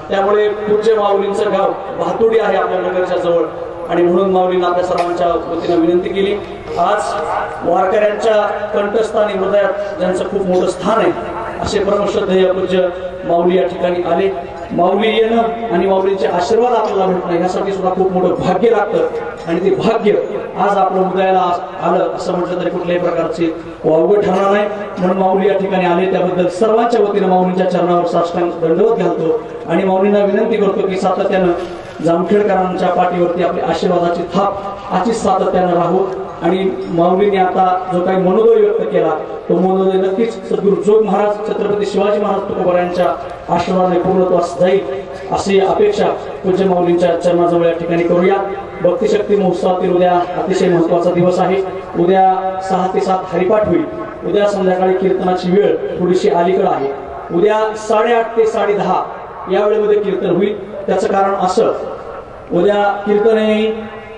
त्यामुळे पूज्य माऊलींचं गाव भातुडी आहे आपल्या नगरच्या जवळ आणि म्हणून माऊलींना आपल्या सर्वांच्या वतीनं विनंती केली। आज वारकऱ्यांच्या कंठस्थानी हृदयात ज्यांचं खूप मोठं स्थान आहे असे परमश्रद्धेय पूज्य माऊली या ठिकाणी आले। माऊली येणं आणि माऊलींचे आशीर्वाद आपल्याला भेटणं यासाठी सुद्धा खूप मोठं भाग्य लागतं आणि ते भाग्य आज आपल्या हृदयाला आलं असं म्हटलं तरी कुठल्याही प्रकारचे वावगं ठरणार नाही। म्हणून माऊली या ठिकाणी आले त्याबद्दल सर्वांच्या वतीनं माऊलींच्या चरणावर साष्टांग दंडवत घालतो आणि माऊलींना विनंती करतो की सातत्यानं जामखेडकरांच्या पाठीवरती आपली आशीर्वादाची थाप अशीच सातत्यानं राहू आणि माऊलींनी आता जो काही मनोदय व्यक्त केला तो मनोदय नक्कीच सद्गुरू जोग महाराज छत्रपती शिवाजी महाराज तुकोबारायांच्या आशीर्वादाने पूर्णत्वास जाईल अशी अपेक्षा पूज्य माऊलींच्या चरणाजवळ या ठिकाणी करूया। भक्तिशक्ती महोत्सवातील उद्या अतिशय महत्वाचा दिवस आहे। उद्या 6 ते 7 हरिपाठ होईल। उद्या संध्याकाळी कीर्तनाची वेळ थोडीशी अलीकडे आहे। उद्या 8:30 ते 10:30 या वेळेमध्ये कीर्तन होईल। त्याचं कारण असं उद्या कीर्तने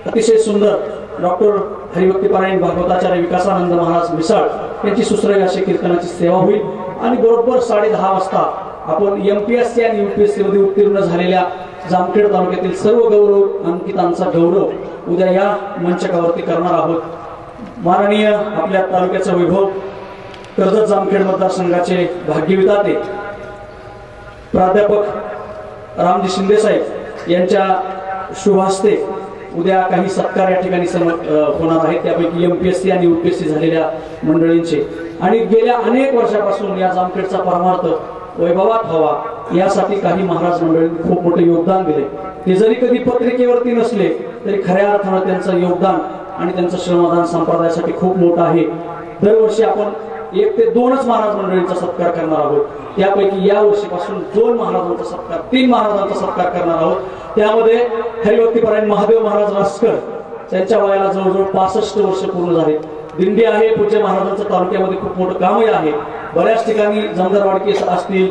अतिशय सुंदर डॉक्टर हरिभक्तीपरायण भागवताचार्य विकासानंद महाराज मिसाळ यांची सुश्रय अशी कीर्तनाची सेवा होईल आणि बरोबर 10:30 वाजता आपण MPSC आणि UPSC मध्ये उत्तीर्ण झालेल्या जामखेड तालुक्यातील सर्व गौरव अंकितांचा गौरव उद्या या मंचकावरती करणार आहोत। माननीय आपल्या तालुक्याचा वैभव कर्जत जामखेड मतदारसंघाचे भाग्यविधाते प्राध्यापक रामजी शिंदे साहेब यांच्या शुभ हस्ते उद्या काही सत्कार या ठिकाणी होणार आहेत। त्यापैकी MPSC आणि UPSC झालेल्या मंडळींचे आणि गेल्या अनेक वर्षापासून या जामखेडचा परमार्थ वैभवात व्हावा यासाठी काही महाराज मंडळींनी खूप मोठे योगदान दिले। ते जरी कधी पत्रिकेवरती नसले तरी खऱ्या अर्थानं त्यांचं योगदान आणि त्यांचं श्रमदान संप्रदायासाठी खूप मोठं आहे। दरवर्षी आपण 1 ते 2च महाराज मंडळींचा सत्कार करणार आहोत। त्यापैकी या वर्षीपासून 2 महाराजांचा सत्कार 3 महाराजांचा सत्कार करणार आहोत। त्यामध्ये हरिभक्तीपरायण महादेव महाराज रासकर त्यांच्या वयाला जवळजवळ 65 वर्ष पूर्ण झाले। दिंडी आहे पूज्य महाराजांचं तालुक्यामध्ये खूप मोठं कामही आहे। बऱ्याच ठिकाणी जमदारवाडकी असतील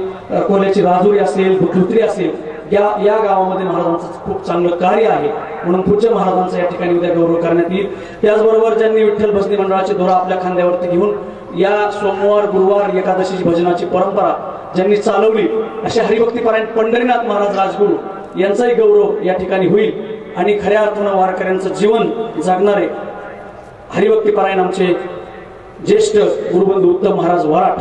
कोल्याची राजुरी असेल धुत्री असेल या गावामध्ये महाराजांचं खूप चांगलं कार्य आहे। म्हणून पूज्य महाराजांचा या ठिकाणी उद्या गौरव करण्यात येईल। त्याचबरोबर ज्यांनी विठ्ठल भजनी मंडळाचे दोरा आपल्या खांद्यावरती घेऊन या सोमवार गुरुवार एकादशीची भजनाची परंपरा ज्यांनी चालवली अशा हरिभक्तीपरायण पंढरीनाथ महाराज राजगुरू यांचाही गौरव या ठिकाणी होईल आणि खऱ्या अर्थानं वारकऱ्यांचं जीवन जगणारे हरिभक्तीपरायण आमचे ज्येष्ठ गुरुबंधू उत्तम महाराज वराठ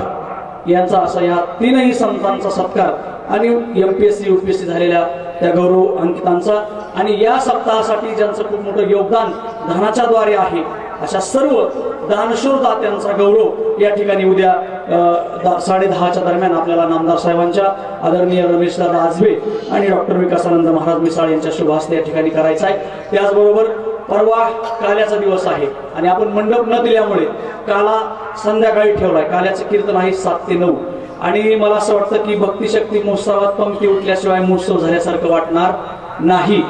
यांचा असा या 3ही संतांचा सत्कार आणि MPSC UPSC झालेल्या त्या गौरव अंकितांचा आणि या सप्ताहासाठी ज्यांचं खूप मोठं योगदान धनाच्या द्वारे आहे अशा सर्व दानशूर दात्यांचा गौरव या ठिकाणी उद्या 10:30च्या दरम्यान आपल्याला नामदार साहेबांच्या आदरणीय रमेशदादा आजबे आणि डॉक्टर विकासानंद महाराज मिसाळ यांच्या शुभ हस्ते या ठिकाणी करायचा आहे। त्याचबरोबर परवा काल्याचा दिवस आहे आणि आपण मंडप न दिल्यामुळे काला संध्याकाळी ठेवलाय। काल्याचं कीर्तन आहे 7 ते 9 आणि मला असं वाटतं की भक्तिशक्ती महोत्सवात पंक्ती उठल्याशिवाय महोत्सव झाल्यासारखं वाटणार नाही।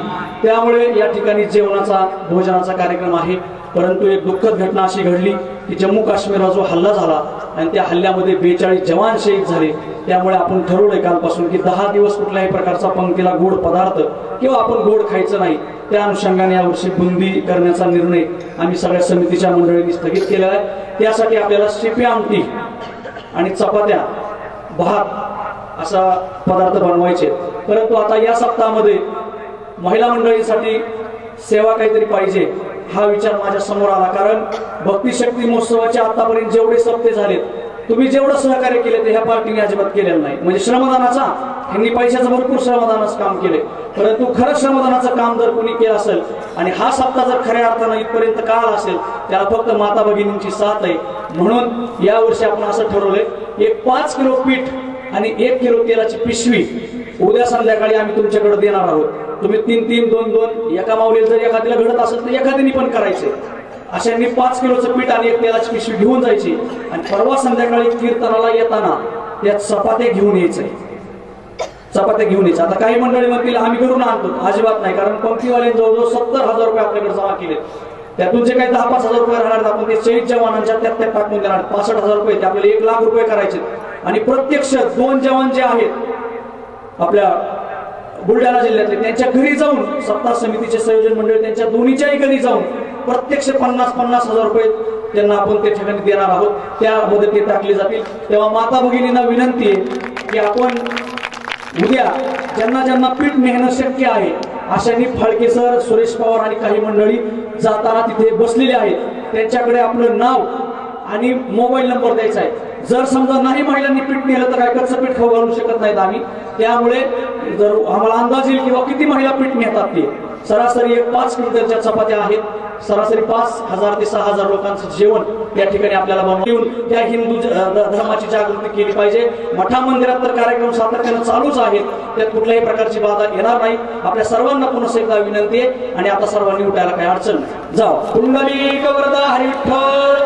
त्यामुळे या ठिकाणी जेवणाचा भोजनाचा कार्यक्रम आहे। परंतु एक दुःखद घटना अशी घडली की जम्मू काश्मीरला जो हल्ला झाला आणि त्या हल्ल्यामध्ये 42 जवान शहीद झाले। त्यामुळे आपण ठरवलंय कालपासून की 10 दिवस कुठल्याही प्रकारचा पंक्तीला गोड पदार्थ किंवा आपण गोड खायचं नाही। त्या अनुषंगाने यावर्षी बंदी करण्याचा निर्णय आम्ही सगळ्या समितीच्या मंडळींनी स्थगित केलेला आहे। त्यासाठी आपल्याला शिपी आमटी आणि चपात्या भात असा पदार्थ बनवायचे। परंतु आता या सप्ताहामध्ये महिला मंडळींसाठी सेवा काहीतरी पाहिजे हा विचार माझ्या समोर आला। कारण भक्तिशक्ती महोत्सवाचे आतापर्यंत जेवढे सप्ते झालेत तुम्ही जेवढं सहकार्य केले ते ह्या पार्टीने अजिबात केलेलं नाही। म्हणजे श्रमदानाचा यांनी पैशाचं भरपूर श्रमदानाचं काम केले परंतु खरं श्रमदानाचं काम जर कोणी केलं असेल आणि हा सप्ताह जर खऱ्या अर्थानं इथपर्यंत का आला असेल त्याला फक्त माता भगिनींची साथ आहे। म्हणून यावर्षी आपण असं ठरवलंय एक 5 किलो पीठ आणि 1 किलो तेलाची पिशवी उद्या संध्याकाळी आम्ही तुमच्याकडे देणार आहोत. तुम्ही 3-3, 2-2 एका माऊलीला जर एखाद्याला घडत असेल तर एखाद्याने पण करायचे. अशांनी 5 किलोचं पीठ आणि एक तेलाची पिशवी घेऊन जायची आणि परवा संध्याकाळी कीर्तनाला येताना त्यात चपात्या घेऊन यायचंय. चपात्या घेऊन यायचं. आता काही मंडळी म्हणतील आम्ही घरून आणतो. अजिबात नाही, कारण पंक्तीवाल्यांनी जवळजवळ 70,000 रुपये आपल्याकडे जमा केले. त्यातून जे काही 10-5 हजार रुपये राहणार आपण ते शहीद जवानांच्या त्यात टाकून देणार. 65,000 रुपये ते आपल्याला 1 लाख रुपये करायचे. आणि प्रत्यक्ष 2 जवान जे आहेत आपल्या बुलढाणा जिल्ह्यातले त्यांच्या घरी जाऊन सप्ताह समितीचे संयोजन मंडळ त्यांच्या दोन्हीच्याही घरी जाऊन प्रत्यक्ष 50-50 हजार रुपये त्यांना आपण त्या ठिकाणी देणार आहोत. त्या मदती टाकली जातील. तेव्हा माता भगिनींना विनंती आहे की आपण उद्या ज्यांना ज्यांना पीठ नेणं शक्य आहे अशांनी फाळके सर, सुरेश पवार आणि काही मंडळी जाताना तिथे बसलेले आहेत. त्यांच्याकडे आपलं नाव आणि मोबाईल नंबर द्यायचा आहे. जर समजा नाही महिलांनी पीठ नेलं तर काय कच्चं पीठ खाऊ घालू शकत नाहीत आम्ही. त्यामुळे जर आम्हाला अंदाज येईल किंवा किती महिला पीठ नेतात ते सरासरी 5 क्विंटलच्या चपात्या आहेत. सरासरी 5,000 ते 6,000 लोकांचं जेवण या ठिकाणी आपल्याला बनवून त्या हिंदू धर्माची जागृती केली पाहिजे. मठा मंदिरात तर कार्यक्रम सातत्यानं चालूच आहेत. त्यात कुठल्याही प्रकारची बाधा येणार नाही. आपल्या सर्वांना पुन्हा एकदा विनंती आहे आणि आता सर्वांनी उठायला काही अडचण जाऊ. कुंडली गवरदा हरी विठ्ठल.